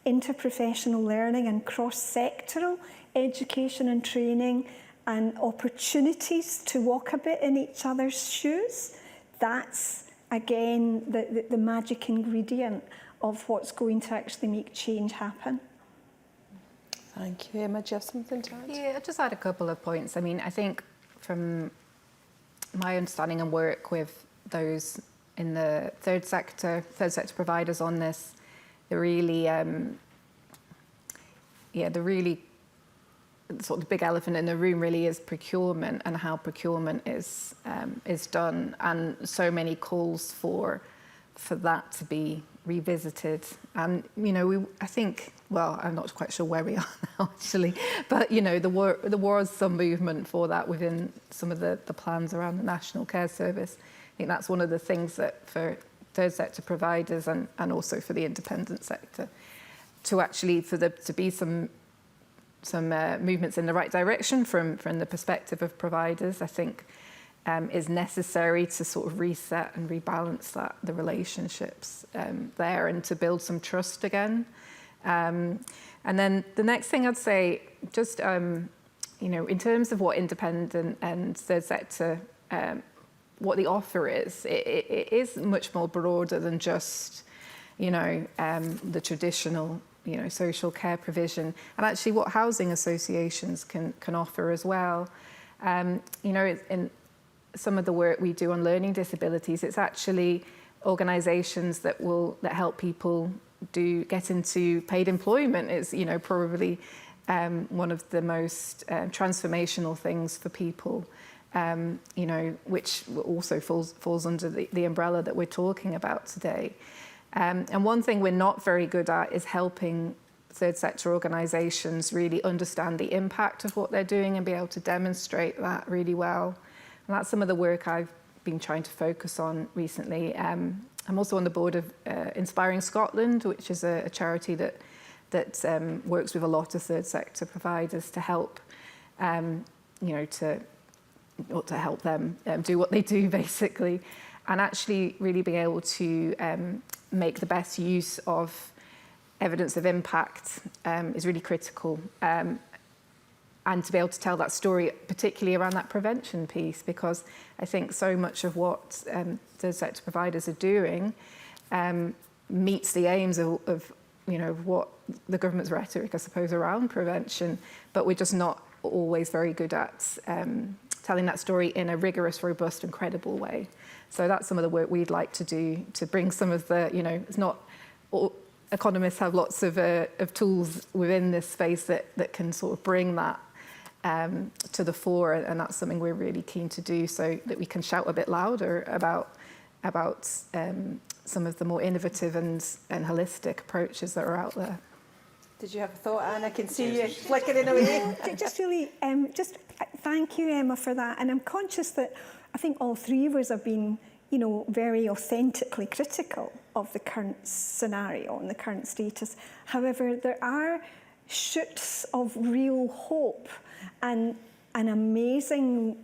interprofessional learning and cross-sectoral education and training and opportunities to walk a bit in each other's shoes, that's, again, the magic ingredient of what's going to actually make change happen. Thank you. Emma, do you have something to add? Yeah, I'll just add a couple of points. I mean, I think from my understanding and work with those in the third sector providers on this, the really sort of the big elephant in the room really is procurement and how procurement is done, and so many calls for that to be revisited. And I think, well, I'm not quite sure where we are now actually, but there was some movement for that within some of the plans around the National Care Service. I think that's one of the things that for third sector providers and also for the independent sector, to actually to be some movements in the right direction from the perspective of providers, I think is necessary to sort of reset and rebalance the relationships there and to build some trust again. And then the next thing I'd say, just in terms of what independent and third sector, what the offer is, it is much more broader than just the traditional social care provision, and actually what housing associations can offer as well. In some of the work we do on learning disabilities, it's actually organisations that help people get into paid employment. It's probably one of the most transformational things for people, which also falls under the umbrella that we're talking about today. And one thing we're not very good at is helping third sector organisations really understand the impact of what they're doing and be able to demonstrate that really well. And that's some of the work I've been trying to focus on recently. I'm also on the board of Inspiring Scotland, which is a charity that works with a lot of third sector providers to help, to help them do what they do basically, and actually really being able to make the best use of evidence of impact is really critical. And to be able to tell that story, particularly around that prevention piece, because I think so much of what third sector providers are doing meets the aims of what the government's rhetoric, I suppose, around prevention, but we're just not always very good at telling that story in a rigorous, robust and credible way. So that's some of the work we'd like to do to bring some of the, it's not all, economists have lots of tools within this space that can sort of bring that to the fore, and that's something we're really keen to do so that we can shout a bit louder about some of the more innovative and holistic approaches that are out there. Did you have a thought, Anne? I can see you flickering away. Just really, thank you, Emma, for that. And I'm conscious that I think all three of us have been, very authentically critical of the current scenario and the current status. However, there are shoots of real hope and an amazing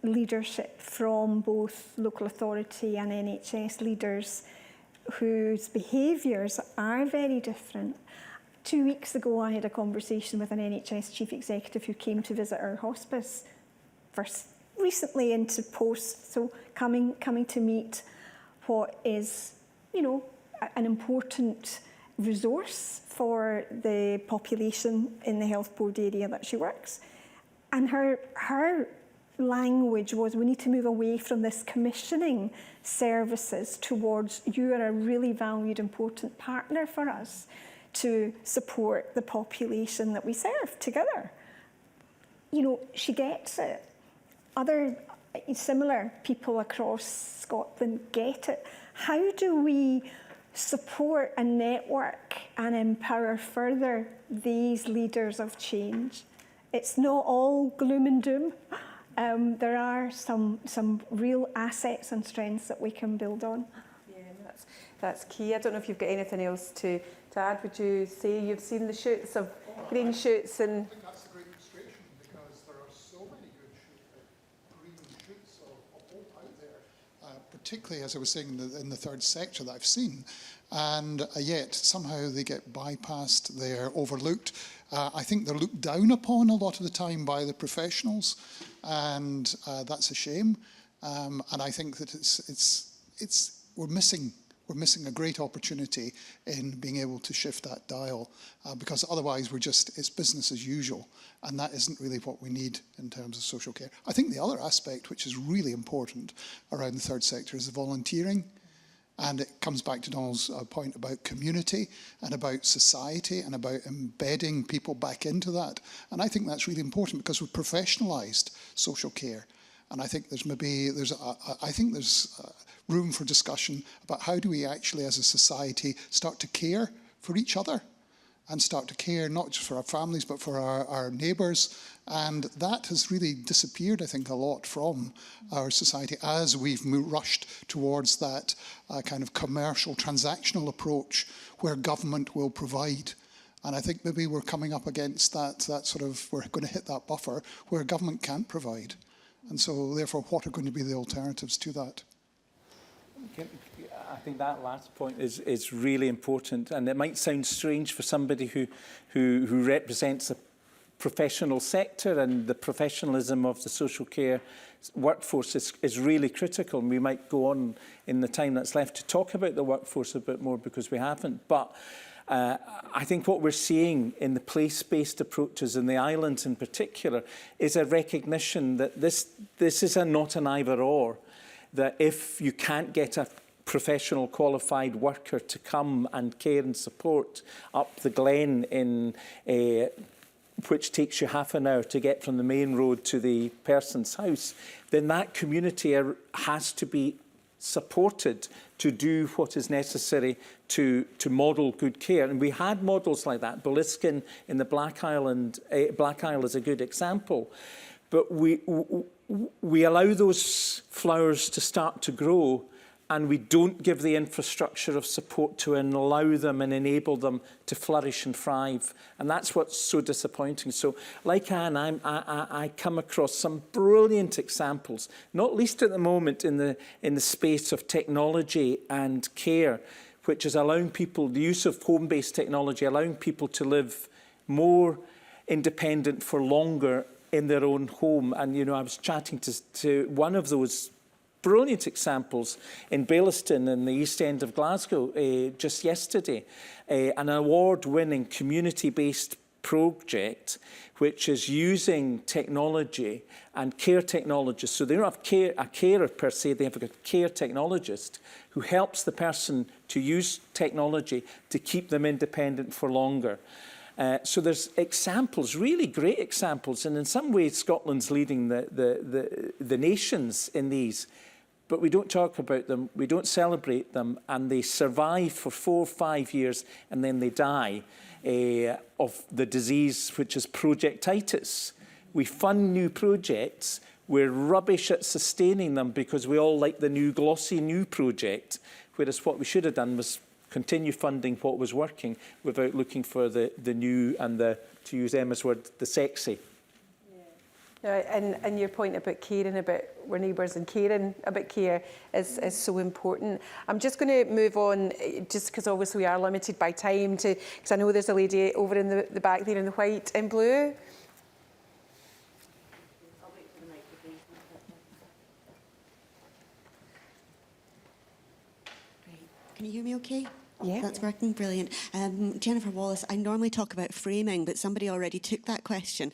leadership from both local authority and NHS leaders whose behaviours are very different. 2 weeks ago, I had a conversation with an NHS chief executive who came to visit our hospice first recently into post, so coming to meet what is, an important resource for the population in the health board area that she works. And her language was, we need to move away from this commissioning services towards, you are a really valued, important partner for us to support the population that we serve together. you know, she gets it. Other similar people across Scotland get it. How do we support and network and empower further these leaders of change? It's not all gloom and doom. There are some real assets and strengths that we can build on. Yeah, that's key. I don't know if you've got anything else to add. Would you say you've seen the shoots of green shoots and? I think that's a great illustration because there are so many good green shoots of hope out there, particularly as I was saying in the third sector that I've seen, and yet somehow they get bypassed, they're overlooked. I think they're looked down upon a lot of the time by the professionals, and that's a shame. And I think that we're missing a great opportunity in being able to shift that dial, because otherwise it's business as usual, and that isn't really what we need in terms of social care. I think the other aspect which is really important around the third sector is the volunteering. And it comes back to Donald's point about community and about society and about embedding people back into that. And I think that's really important because we've professionalised social care. And I think there's room for discussion about how do we actually as a society start to care for each other and start to care not just for our families but for our neighbours. And that has really disappeared, I think, a lot from our society as we've rushed towards that kind of commercial, transactional approach where government will provide. And I think maybe we're coming up against that sort of, we're going to hit that buffer where government can't provide. And so, therefore, what are going to be the alternatives to that? I think that last point is really important, and it might sound strange for somebody who represents a professional sector, and the professionalism of the social care workforce is really critical, and we might go on in the time that's left to talk about the workforce a bit more because we haven't. But I think what we're seeing in the place-based approaches in the islands in particular is a recognition that this is not an either-or, that if you can't get a professional qualified worker to come and care and support up the glen in which takes you half an hour to get from the main road to the person's house, then that community has to be supported to do what is necessary to model good care. And we had models like that. Beliskin in the Black Isle is a good example. But we allow those flowers to start to grow, and we don't give the infrastructure of support to allow them and enable them to flourish and thrive. And that's what's so disappointing. So, like Anne, I come across some brilliant examples, not least at the moment in the space of technology and care, which is allowing people, the use of home-based technology, allowing people to live more independent for longer in their own home. And, you know, I was chatting to one of those brilliant examples in Baillieston in the East End of Glasgow just yesterday, an award-winning community-based project which is using technology and care technologists. So they don't have a carer per se, they have a care technologist who helps the person to use technology to keep them independent for longer. So there's examples, really great examples, and in some ways Scotland's leading the nations in these. But we don't talk about them, we don't celebrate them, and they survive for 4 or 5 years and then they die of the disease which is projectitis. We fund new projects, we're rubbish at sustaining them because we all like the new glossy new project, whereas what we should have done was continue funding what was working without looking for the new and to use Emma's word, the sexy. And your point about caring about our neighbours and caring about care is so important. I'm just going to move on, just because obviously we are limited by time, because I know there's a lady over in the back there in the white and blue. Can you hear me okay? Yeah. That's working brilliant. Jennifer Wallace, I normally talk about framing, but somebody already took that question.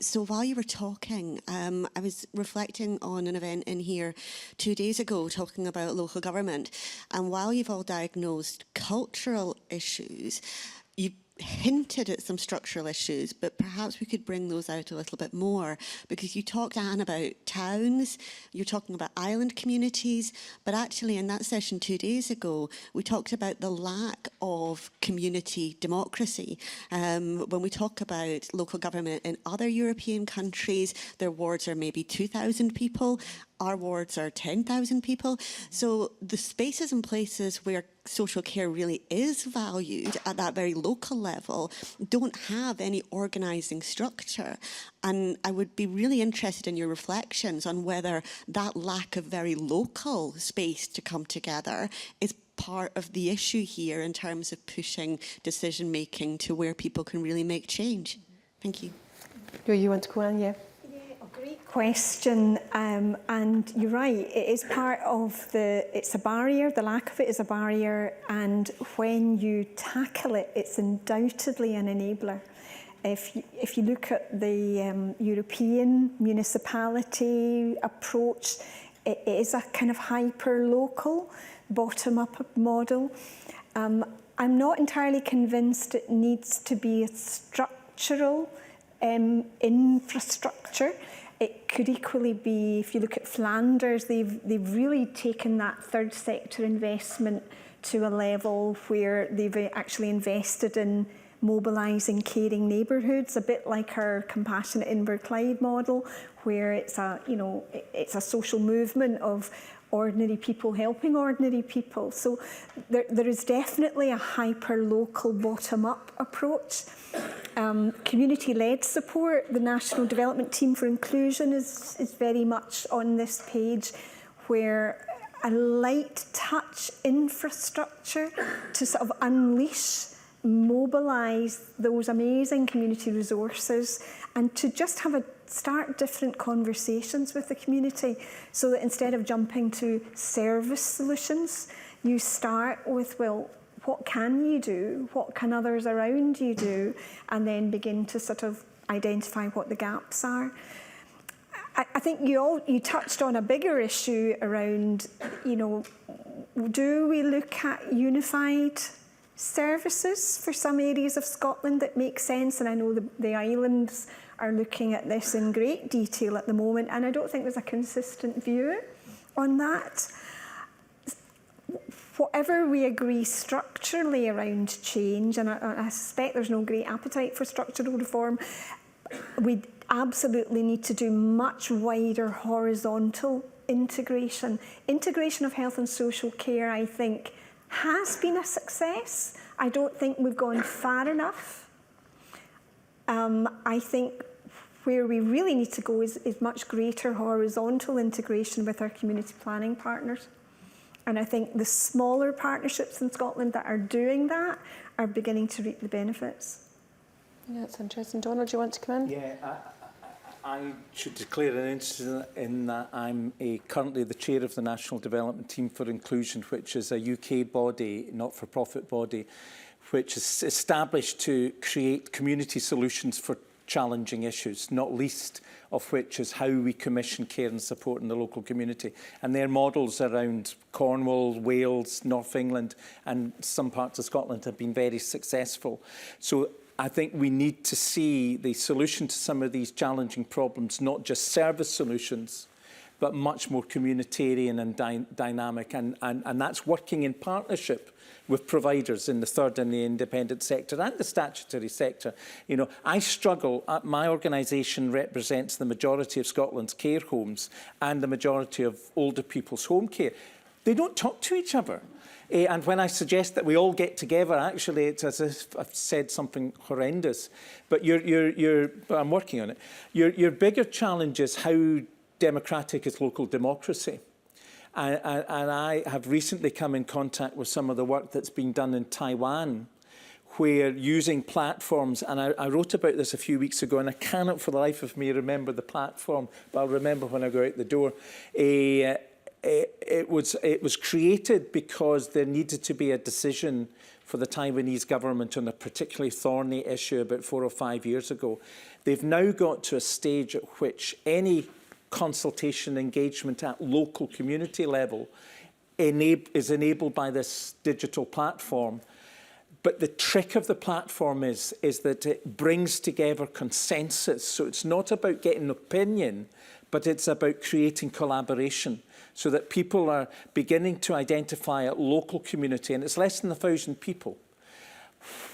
So while you were talking, I was reflecting on an event in here 2 days ago talking about local government. And while you've all diagnosed cultural issues, you hinted at some structural issues, but perhaps we could bring those out a little bit more, because you talked, Anne, about towns, you're talking about island communities, but actually in that session 2 days ago, we talked about the lack of community democracy. When we talk about local government in other European countries, their wards are maybe 2,000 people. Our wards are 10,000 people. So the spaces and places where social care really is valued at that very local level don't have any organising structure. And I would be really interested in your reflections on whether that lack of very local space to come together is part of the issue here in terms of pushing decision making to where people can really make change. Thank you. Do you want to go on? Yeah. Great question, and you're right, it is part of it's a barrier, the lack of it is a barrier, and when you tackle it, it's undoubtedly an enabler. If you look at the European municipality approach, it is a kind of hyper-local, bottom-up model. I'm not entirely convinced it needs to be a structural infrastructure. It could equally be, if you look at Flanders, they've really taken that third sector investment to a level where they've actually invested in mobilising caring neighbourhoods, a bit like our compassionate Inverclyde model, where it's a social movement of ordinary people helping ordinary people. So there is definitely a hyper-local bottom-up approach. Community-led support, the National Development Team for Inclusion is very much on this page, where a light touch infrastructure to sort of unleash, mobilise those amazing community resources, and to just start different conversations with the community, so that instead of jumping to service solutions, you start with, well, what can you do? What can others around you do? And then begin to sort of identify what the gaps are. I think you touched on a bigger issue around, do we look at unified services for some areas of Scotland that make sense? And I know the islands are looking at this in great detail at the moment, and I don't think there's a consistent view on that. Whatever we agree structurally around change, and I suspect there's no great appetite for structural reform, we absolutely need to do much wider horizontal integration. Integration of health and social care, I think, has been a success. I don't think we've gone far enough. I think where we really need to go is much greater horizontal integration with our community planning partners. And I think the smaller partnerships in Scotland that are doing that are beginning to reap the benefits. Yeah, that's interesting. Donald, do you want to come in? Yeah, I should declare an interest in that. I'm currently the chair of the National Development Team for Inclusion, which is a UK body, not-for-profit body, which is established to create community solutions for challenging issues, not least of which is how we commission care and support in the local community. And their models around Cornwall, Wales, North England and some parts of Scotland have been very successful. So I think we need to see the solution to some of these challenging problems, not just service solutions, but much more communitarian and dynamic. And that's working in partnership with providers in the third and the independent sector and the statutory sector. You know, I struggle, my organisation represents the majority of Scotland's care homes and the majority of older people's home care. They don't talk to each other. And when I suggest that we all get together, actually, it's as if I've said something horrendous. But I'm working on it. Your bigger challenge is how democratic is local democracy. And I have recently come in contact with some of the work that's been done in Taiwan, where using platforms, and I wrote about this a few weeks ago, and I cannot for the life of me remember the platform, but I'll remember when I go out the door. It was created because there needed to be a decision for the Taiwanese government on a particularly thorny issue about 4 or 5 years ago. They've now got to a stage at which any consultation engagement at local community level is enabled by this digital platform. But the trick of the platform is that it brings together consensus. So it's not about getting opinion, but it's about creating collaboration so that people are beginning to identify at local community, and it's less than 1,000 people,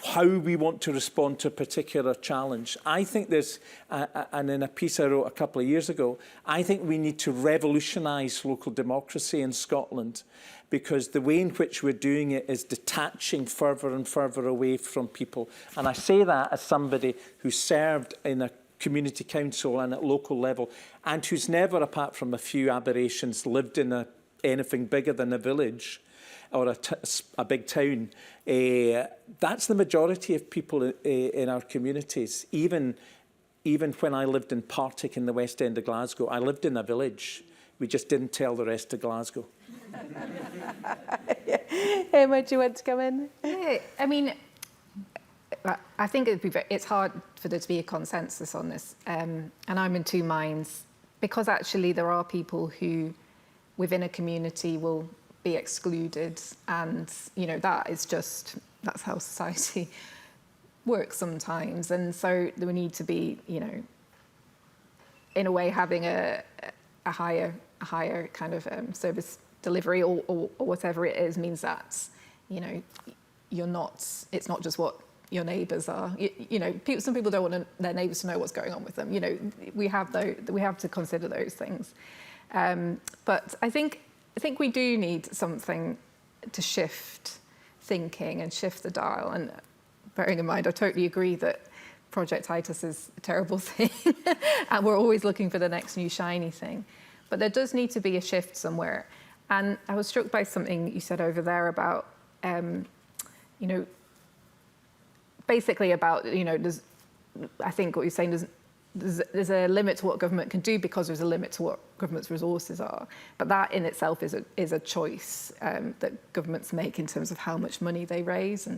how we want to respond to a particular challenge. I think there's, and in a piece I wrote a couple of years ago, I think we need to revolutionise local democracy in Scotland, because the way in which we're doing it is detaching further and further away from people. And I say that as somebody who served in a community council and at local level, and who's never, apart from a few aberrations, lived in anything bigger than a village or a big town. That's the majority of people in our communities. Even when I lived in Partick in the West End of Glasgow, I lived in a village. We just didn't tell the rest of Glasgow. Emma, do you want to come in? Yeah, I mean, I think it's hard for there to be a consensus on this, and I'm in two minds, because actually there are people who within a community will be excluded, and that's how society works sometimes, and so there need to be, in a way, having a higher kind of service delivery or whatever it is, means that it's not just what your neighbours are. Some people don't want their neighbours to know what's going on with them. We have to consider those things, but I think we do need something to shift thinking and shift the dial. And bearing in mind, I totally agree that Project Titus is a terrible thing and we're always looking for the next new shiny thing. But there does need to be a shift somewhere. And I was struck by something you said over there about, basically about, I think what you're saying, there's a limit to what government can do because there's a limit to what government's resources are. But that in itself is a choice that governments make in terms of how much money they raise.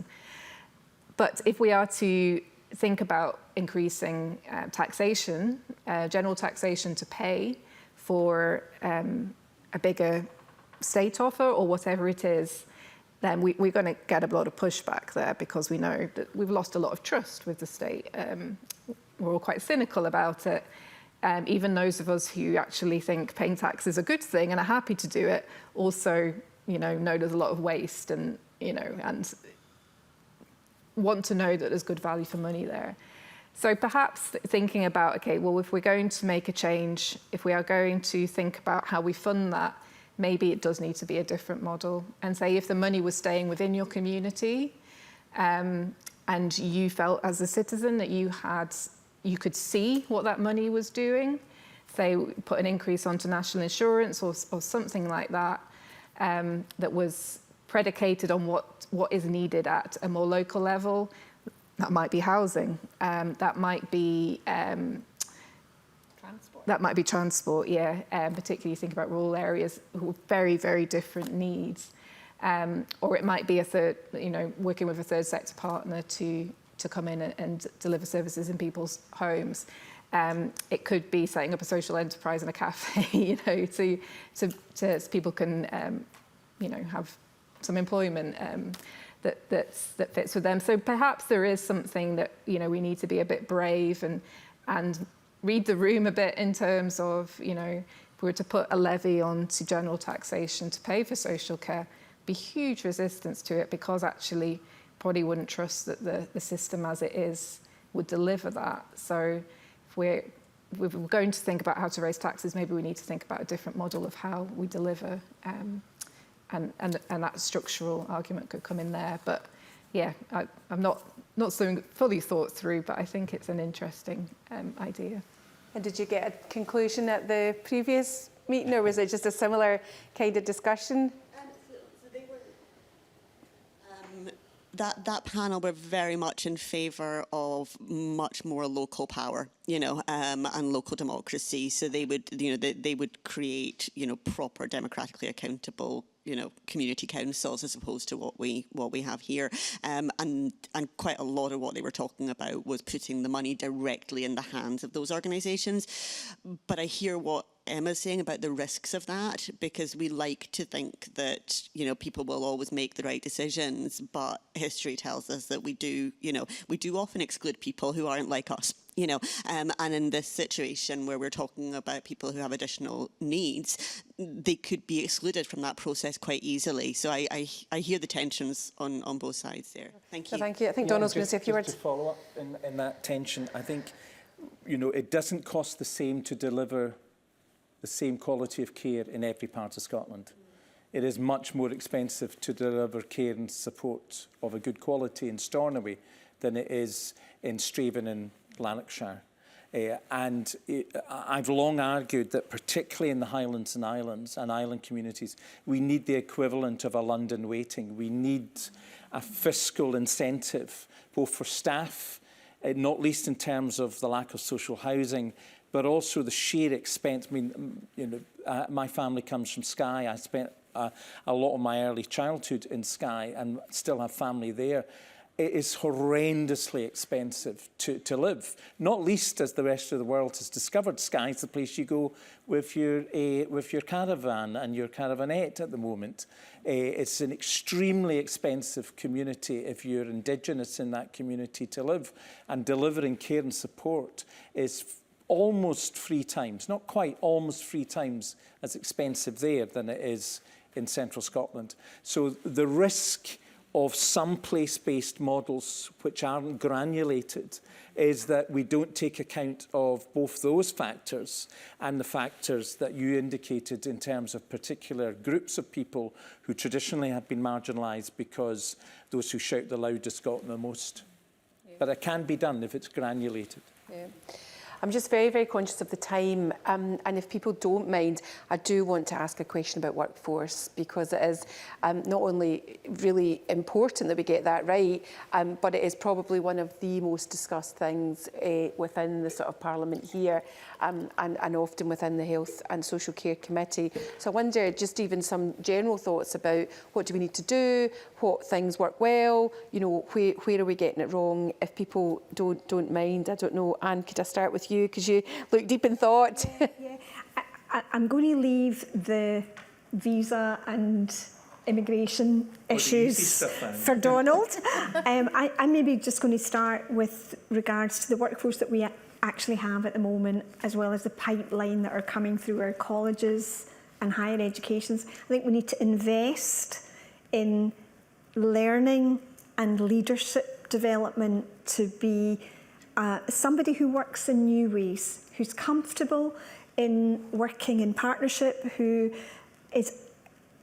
But if we are to think about increasing taxation, general taxation to pay for a bigger state offer or whatever it is, then we're going to get a lot of pushback there, because we know that we've lost a lot of trust with the state. We're all quite cynical about it. Even those of us who actually think paying tax is a good thing and are happy to do it also, know there's a lot of waste and want to know that there's good value for money there. So perhaps thinking about, okay, well, if we're going to make a change, if we are going to think about how we fund that, maybe it does need to be a different model. And say if the money was staying within your community, and you felt as a citizen that you could see what that money was doing, say put an increase onto national insurance or something like that, that was predicated on what is needed at a more local level. That might be housing, that might be transport, yeah. Particularly you think about rural areas who have very, very different needs. Or it might be working with a third sector partner to come in and deliver services in people's homes. It could be setting up a social enterprise and a cafe, so people can, have some employment that fits with them. So perhaps there is something that we need to be a bit brave and read the room a bit in terms of, if we were to put a levy onto general taxation to pay for social care, be huge resistance to it, because actually probably wouldn't trust that the system as it is would deliver that. So if we're going to think about how to raise taxes, maybe we need to think about a different model of how we deliver, and that structural argument could come in there. But yeah, I'm not so fully thought through, but I think it's an interesting idea. And did you get a conclusion at the previous meeting, or was it just a similar kind of discussion? So they were, that panel were very much in favour of much more local power, and local democracy. So they would, they would create, proper democratically accountable, community councils, as opposed to what we have here, and quite a lot of what they were talking about was putting the money directly in the hands of those organisations. But I hear what Emma's saying about the risks of that, because we like to think that, you know, people will always make the right decisions, but history tells us that we do often exclude people who aren't like us. You know, and in this situation where we're talking about people who have additional needs, they could be excluded from that process quite easily. So I hear the tensions on both sides there. Thank you. So thank you. I think Donald's going to say a few words. To follow up in that tension, I think, you know, it doesn't cost the same to deliver the same quality of care in every part of Scotland. It is much more expensive to deliver care and support of a good quality in Stornoway than it is in Straven and Lanarkshire. I've long argued that particularly in the Highlands and Islands and island communities, we need the equivalent of a London waiting. We need a fiscal incentive, both for staff, not least in terms of the lack of social housing, but also the sheer expense. I mean, you know, my family comes from Skye. I spent a lot of my early childhood in Skye and still have family there. It is horrendously expensive to live, not least as the rest of the world has discovered Skye is the place you go with your caravan and your caravanette at the moment. It's an extremely expensive community if you're Indigenous in that community to live, and delivering care and support is almost 3 times, not quite, almost 3 times as expensive there than it is in central Scotland. So the risk of some place-based models which aren't granulated is that we don't take account of both those factors and the factors that you indicated in terms of particular groups of people who traditionally have been marginalised because those who shout the loudest got the most. Yeah. But it can be done if it's granulated. Yeah. I'm just very, very conscious of the time, and if people don't mind, I do want to ask a question about workforce, because it is not only really important that we get that right, but it is probably one of the most discussed things within the sort of Parliament here, and often within the Health and Social Care Committee. So I wonder just even some general thoughts about what do we need to do, what things work well, you know, where are we getting it wrong? If people don't mind, I don't know. Anne, could I start with you, because you look deep in thought? Yeah. I'm going to leave the visa and immigration issues for Donald. I'm maybe just going to start with regards to the workforce that we actually have at the moment, as well as the pipeline that are coming through our colleges and higher educations. I think we need to invest in learning and leadership development to be somebody who works in new ways, who's comfortable in working in partnership, who is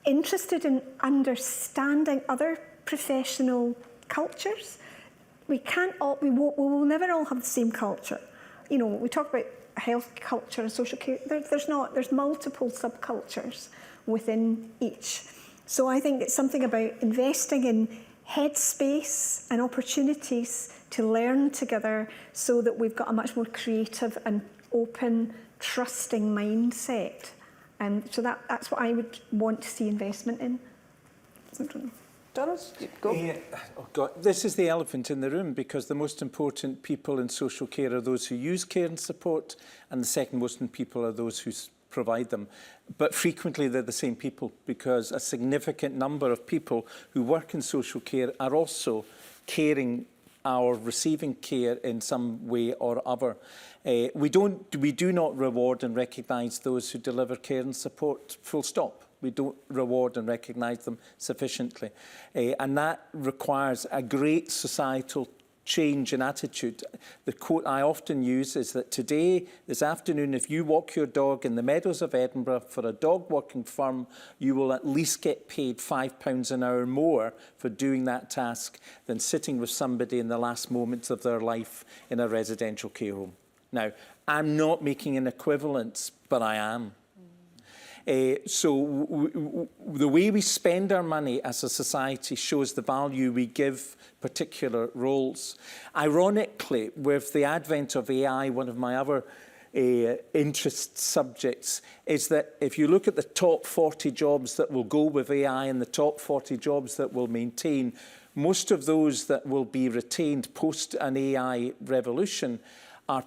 interested in understanding other professional cultures. We will never all have the same culture. You know, we talk about health culture and social care. There's multiple subcultures within each. So I think it's something about investing in headspace and opportunities to learn together, so that we've got a much more creative and open, trusting mindset. So that's what I would want to see investment in. Donald, go. Oh God, this is the elephant in the room, because the most important people in social care are those who use care and support, and the second most important people are those who provide them. But frequently they're the same people, because a significant number of people who work in social care are also caring or receiving care in some way or other. We do not reward and recognise those who deliver care and support, full stop. We don't reward and recognise them sufficiently. And that requires a great societal change in attitude. The quote I often use is that today, this afternoon, if you walk your dog in the meadows of Edinburgh for a dog walking firm, you will at least get paid £5 an hour more for doing that task than sitting with somebody in the last moments of their life in a residential care home. Now, I'm not making an equivalence, but I am. So the way we spend our money as a society shows the value we give particular roles. Ironically, with the advent of AI, one of my other interest subjects is that if you look at the top 40 jobs that will go with AI and the top 40 jobs that will maintain, most of those that will be retained post an AI revolution are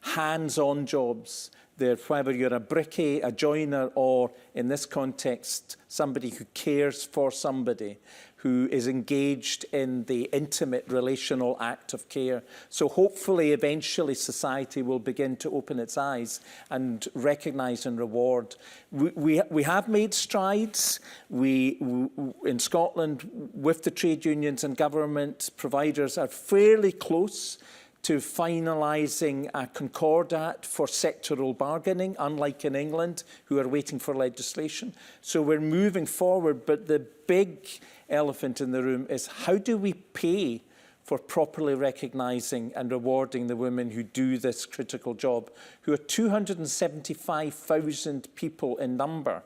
hands-on jobs whether you're a brickie, a joiner, or in this context, somebody who cares for somebody, who is engaged in the intimate relational act of care. So hopefully, eventually, society will begin to open its eyes and recognise and reward. We have made strides. In Scotland, with the trade unions and government providers, are fairly close to finalising a concordat for sectoral bargaining, unlike in England, who are waiting for legislation. So we're moving forward, but the big elephant in the room is how do we pay for properly recognising and rewarding the women who do this critical job, who are 275,000 people in number,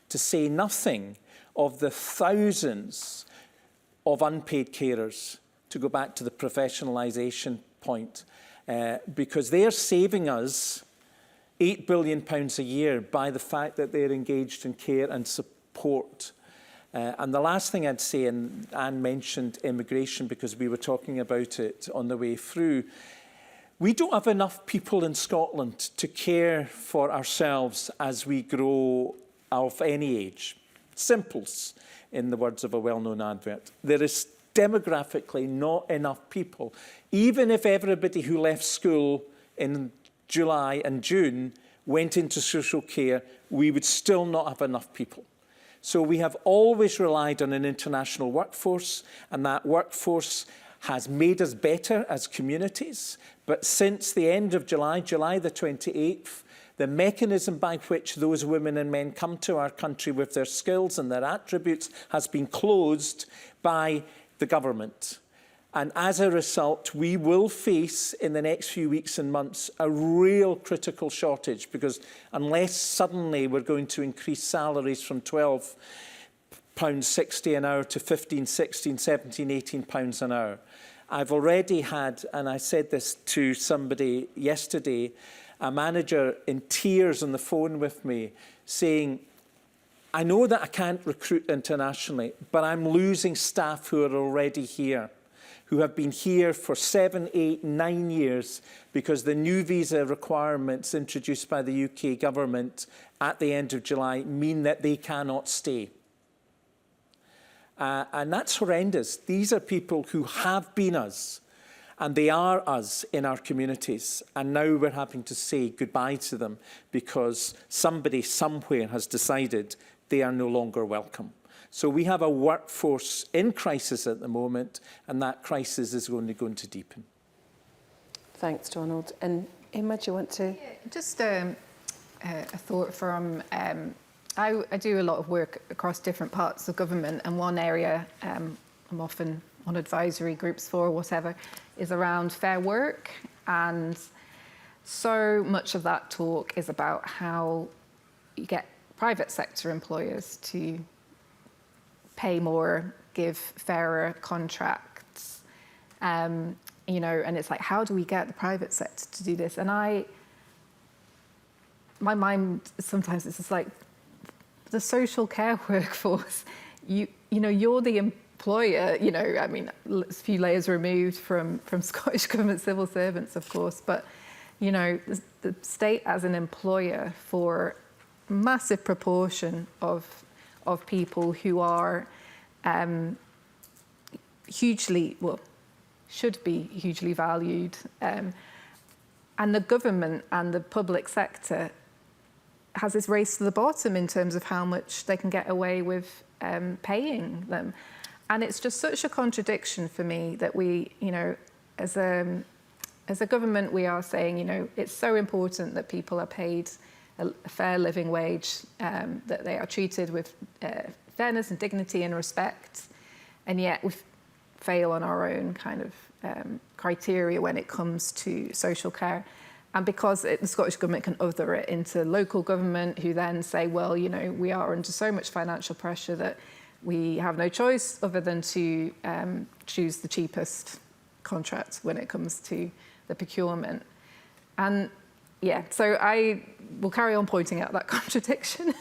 to say nothing of the thousands of unpaid carers, to go back to the professionalisation point, because they're saving us £8 billion a year by the fact that they're engaged in care and support. And the last thing I'd say, and Anne mentioned immigration because we were talking about it on the way through, we don't have enough people in Scotland to care for ourselves as we grow of any age. Simples, in the words of a well-known advert. There is demographically not enough people. Even if everybody who left school in July and June went into social care, we would still not have enough people. So we have always relied on an international workforce, and that workforce has made us better as communities. But since the end of July the 28th, the mechanism by which those women and men come to our country with their skills and their attributes has been closed by the government. And as a result, we will face in the next few weeks and months a real critical shortage, because unless suddenly we're going to increase salaries from £12.60 an hour to £15, £16, £17, £18 an hour. I've already had, and I said this to somebody yesterday, a manager in tears on the phone with me saying, I know that I can't recruit internationally, but I'm losing staff who are already here, who have been here for 7, 8, 9 years because the new visa requirements introduced by the UK government at the end of July mean that they cannot stay. And that's horrendous. These are people who have been us, and they are us in our communities. And now we're having to say goodbye to them because somebody somewhere has decided they are no longer welcome. So we have a workforce in crisis at the moment, and that crisis is only going to deepen. Thanks, Donald. And Emma, do you want to? Yeah, just a thought from, I do a lot of work across different parts of government, and one area I'm often on advisory groups for, or whatever, is around fair work. And so much of that talk is about how you get private sector employers to pay more, give fairer contracts, you know, and it's like, how do we get the private sector to do this? And my mind sometimes it's just like, the social care workforce, you know, you're the employer, you know, I mean, a few layers removed from Scottish Government civil servants, of course, but, you know, the state as an employer for a massive proportion of people who are should be hugely valued. And the government and the public sector has this race to the bottom in terms of how much they can get away with paying them. And it's just such a contradiction for me that we, you know, as a government, we are saying, you know, it's so important that people are paid a fair living wage, that they are treated with fairness and dignity and respect, and yet we fail on our own kind of criteria when it comes to social care. And because the Scottish Government can other it into local government, who then say, well, you know, we are under so much financial pressure that we have no choice other than to choose the cheapest contract when it comes to the procurement. And yeah, so I will carry on pointing out that contradiction.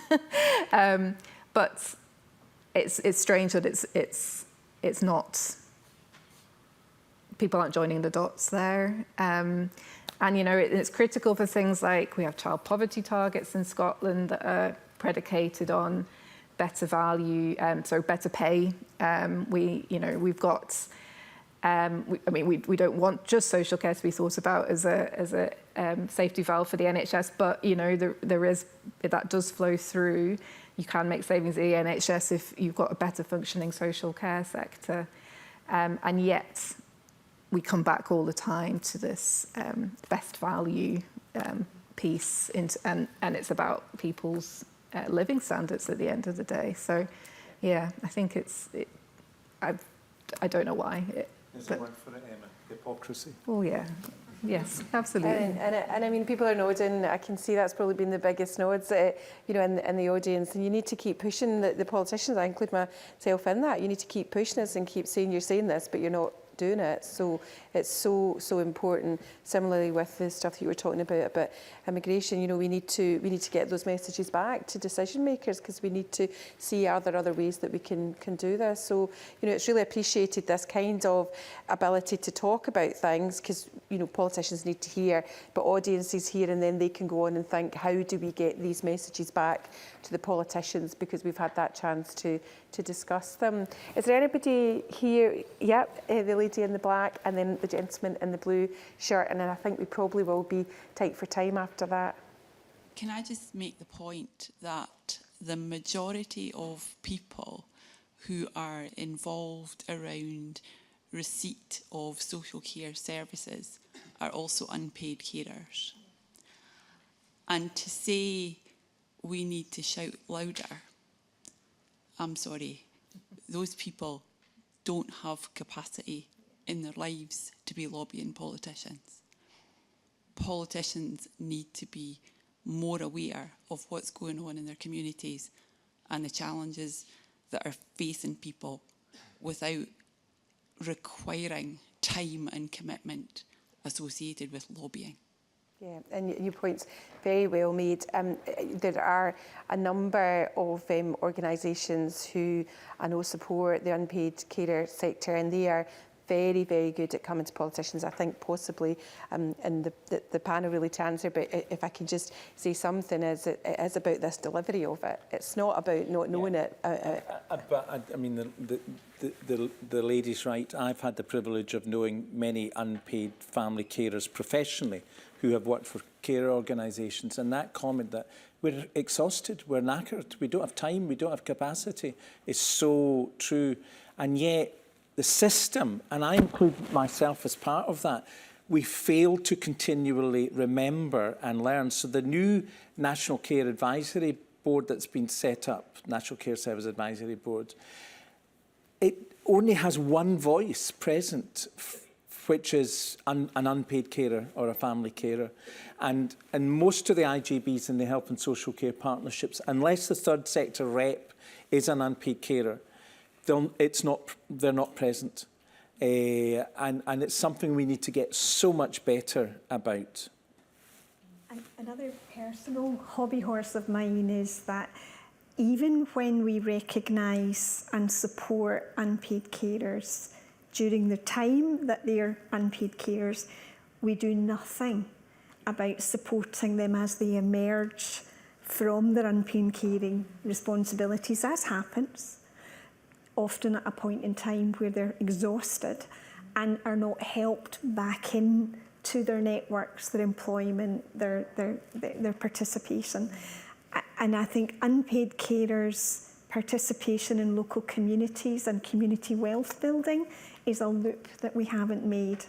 But it's strange that it's not, people aren't joining the dots there. And, you know, it's critical for things like we have child poverty targets in Scotland that are predicated on better value, better pay. We've got, we don't want just social care to be thought about as a safety valve for the NHS, but, you know, that does flow through. You can make savings in the NHS if you've got a better functioning social care sector. And yet, we come back all the time to this best value piece, and it's about people's living standards at the end of the day. So, yeah, I think I don't know why. There's a word for it, Emma, hypocrisy. Oh, yeah. Yes, absolutely. And I mean, people are nodding. I can see that's probably been the biggest nods, in the audience. And you need to keep pushing the politicians. I include myself in that. You need to keep pushing this and keep saying you're saying this, but you're not doing it. So it's so important. Similarly with the stuff that you were talking about immigration, you know, we need to get those messages back to decision makers, because we need to see are there other ways that we can do this. So, you know, it's really appreciated, this kind of ability to talk about things, because, you know, politicians need to hear, but audiences hear, and then they can go on and think, how do we get these messages back to the politicians, because we've had that chance to discuss them. Is there anybody here? Yep, the lady in the black, and then the gentleman in the blue shirt, and then I think we probably will be tight for time after that. Can I just make the point that the majority of people who are involved around receipt of social care services are also unpaid carers? And to say we need to shout louder, I'm sorry, those people don't have capacity in their lives to be lobbying politicians. Politicians need to be more aware of what's going on in their communities and the challenges that are facing people without requiring time and commitment associated with lobbying. Yeah, and your point's very well made. There are a number of organisations who I know support the unpaid carer sector, and they are very, very good at coming to politicians. I think possibly, and the panel really to answer, but if I can just say something, it is about this delivery of it. It's not about not knowing it. But I mean, the lady's right. I've had the privilege of knowing many unpaid family carers professionally who have worked for care organisations, and that comment that we're exhausted, we're knackered, we don't have time, we don't have capacity is so true. And yet the system, and I include myself as part of that, we fail to continually remember and learn. So the new National Care Advisory Board that's been set up, National Care Service Advisory Board, it only has one voice present, which is an unpaid carer or a family carer. And most of the IGBs and the health and social care partnerships, unless the third sector rep is an unpaid carer, they're not present. And it's something we need to get so much better about. Another personal hobby horse of mine is that even when we recognise and support unpaid carers, during the time that they're unpaid carers, we do nothing about supporting them as they emerge from their unpaid caring responsibilities, as happens, often at a point in time where they're exhausted and are not helped back in to their networks, their employment, their participation. And I think unpaid carers' participation in local communities and community wealth building is a loop that we haven't made.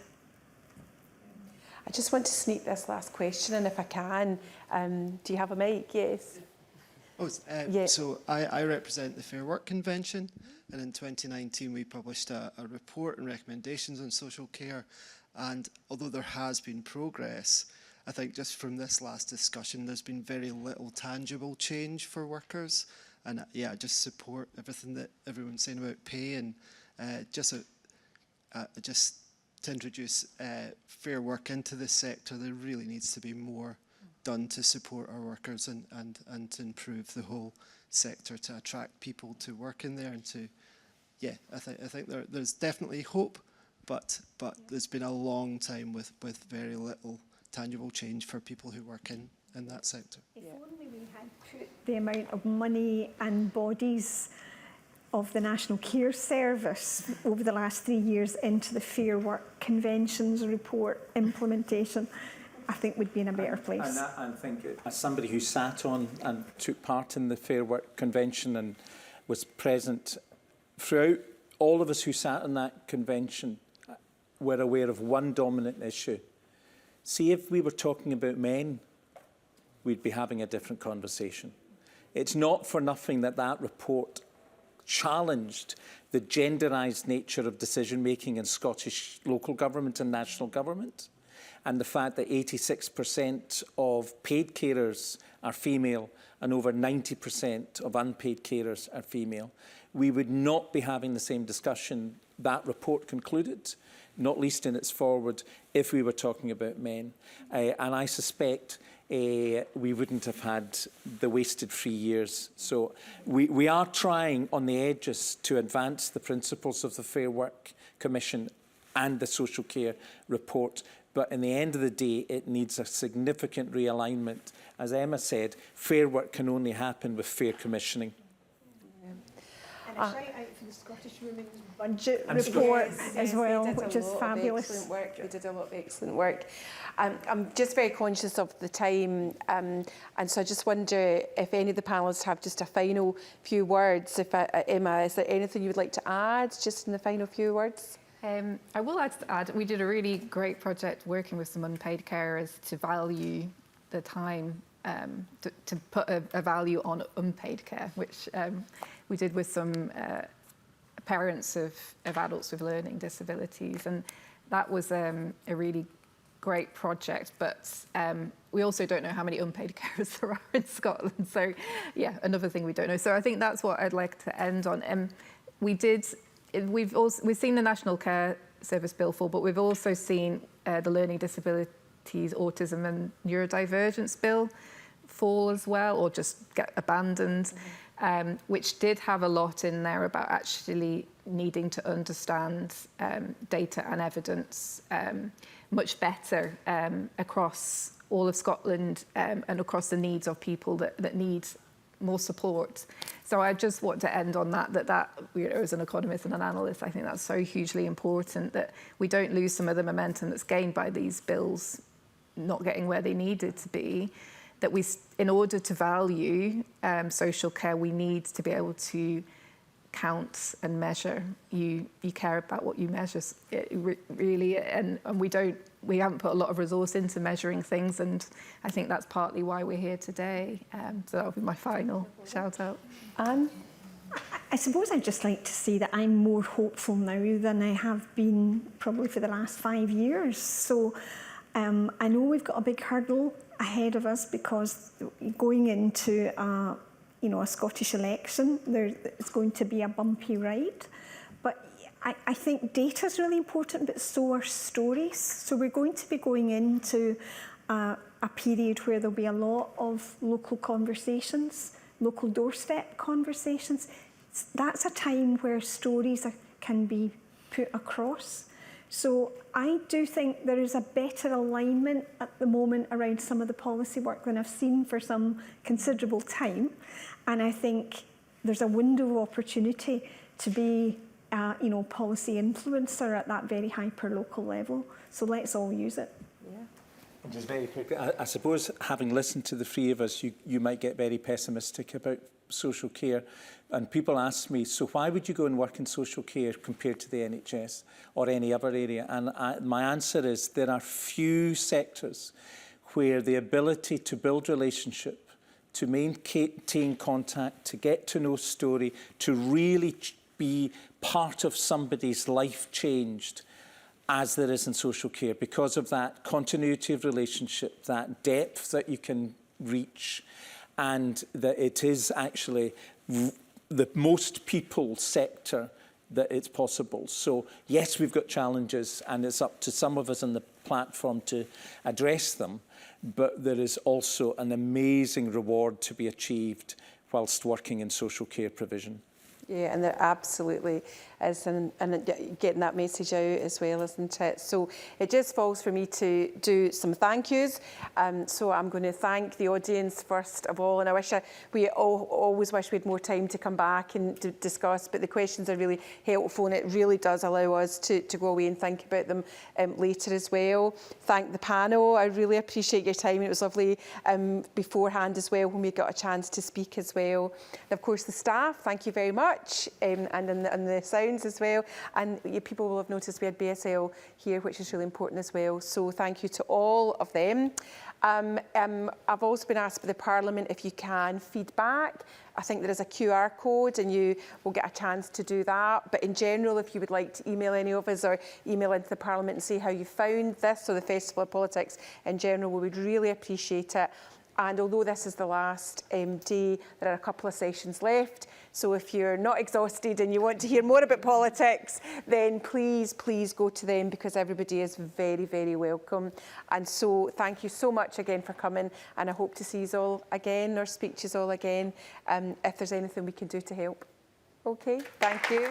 I just want to sneak this last question in if I can. Do you have a mic? Yes. Yeah. So I represent the Fair Work Convention, and in 2019 we published a report and recommendations on social care. And although there has been progress, I think just from this last discussion there's been very little tangible change for workers. And I just support everything that everyone's saying about pay, and just to introduce fair work into this sector, there really needs to be more done to support our workers and to improve the whole sector, to attract people to work in there, and to, I think there's definitely hope, but there's been a long time with very little tangible change for people who work in that sector. If only we had put the amount of money and bodies of the National Care Service over the last 3 years into the Fair Work Conventions report implementation, I think we'd be in a better place. And I think, as somebody who sat on and took part in the Fair Work Convention and was present throughout, all of us who sat in that convention were aware of one dominant issue. See, if we were talking about men, we'd be having a different conversation. It's not for nothing that that report challenged the genderised nature of decision-making in Scottish local government and national government, and the fact that 86% of paid carers are female and over 90% of unpaid carers are female. We would not be having the same discussion that report concluded, not least in its forward, if we were talking about men. And I suspect we wouldn't have had the wasted 3 years. So we are trying on the edges to advance the principles of the Fair Work Commission and the Social Care report. But in the end of the day, it needs a significant realignment. As Emma said, fair work can only happen with fair commissioning. And a shout out for the Scottish Women's Budget report as well, which is fabulous. They did a lot of excellent work. I'm just very conscious of the time, and so I just wonder if any of the panellists have just a final few words. If Emma, is there anything you would like to add, just in the final few words? I will add, we did a really great project working with some unpaid carers to value the time, to put a value on unpaid care, which we did with some parents of adults with learning disabilities. And that was a really great project, but we also don't know how many unpaid carers there are in Scotland. So yeah, another thing we don't know. So I think that's what I'd like to end on. We've seen the National Care Service Bill fall, but we've also seen the Learning Disabilities, Autism and Neurodivergence Bill fall as well, or just get abandoned, which did have a lot in there about actually needing to understand data and evidence much better across all of Scotland and across the needs of people that need more support. So I just want to end on that you know, as an economist and an analyst, I think that's so hugely important that we don't lose some of the momentum that's gained by these bills not getting where they needed to be, that in order to value social care, we need to be able to count and measure. You care about what you measure, really, and we haven't put a lot of resource into measuring things, and I think that's partly why we're here today. So that'll be my final shout out. Anne? I suppose I'd just like to say that I'm more hopeful now than I have been probably for the last 5 years. So I know we've got a big hurdle ahead of us because going into a Scottish election, it's going to be a bumpy ride. But I think data is really important, but so are stories. So we're going to be going into a period where there'll be a lot of local conversations, local doorstep conversations. That's a time where stories can be put across. So I do think there is a better alignment at the moment around some of the policy work than I've seen for some considerable time. And I think there's a window of opportunity to be policy influencer at that very hyper-local level. So let's all use it. And just very quickly, I suppose having listened to the three of us, you might get very pessimistic about social care. And people ask me, so why would you go and work in social care compared to the NHS or any other area? And my answer is there are few sectors where the ability to build relationship, to maintain contact, to get to know story, to really be part of somebody's life changed as there is in social care, because of that continuity of relationship, that depth that you can reach, and that it is actually the most people sector that it's possible. So yes, we've got challenges, and it's up to some of us on the platform to address them, but there is also an amazing reward to be achieved whilst working in social care provision. Yeah, and there absolutely is, and getting that message out as well, isn't it? So it just falls for me to do some thank yous. So I'm going to thank the audience first of all, and I wish we always wish we had more time to come back and to discuss, but the questions are really helpful, and it really does allow us to go away and think about them later as well. Thank the panel. I really appreciate your time. It was lovely beforehand as well when we got a chance to speak as well. And of course the staff, thank you very much. And in the sounds as well, and people will have noticed we had BSL here, which is really important as well, so thank you to all of them. I've also been asked by the Parliament if you can feedback. I think there is a QR code and you will get a chance to do that, but in general, if you would like to email any of us or email into the Parliament and say how you found this or the Festival of Politics in general, we would really appreciate it. And although this is the last day, there are a couple of sessions left. So if you're not exhausted and you want to hear more about politics, then please, please go to them, because everybody is very, very welcome. And so thank you so much again for coming. And I hope to see you all again or speak to you all again if there's anything we can do to help. Okay, thank you.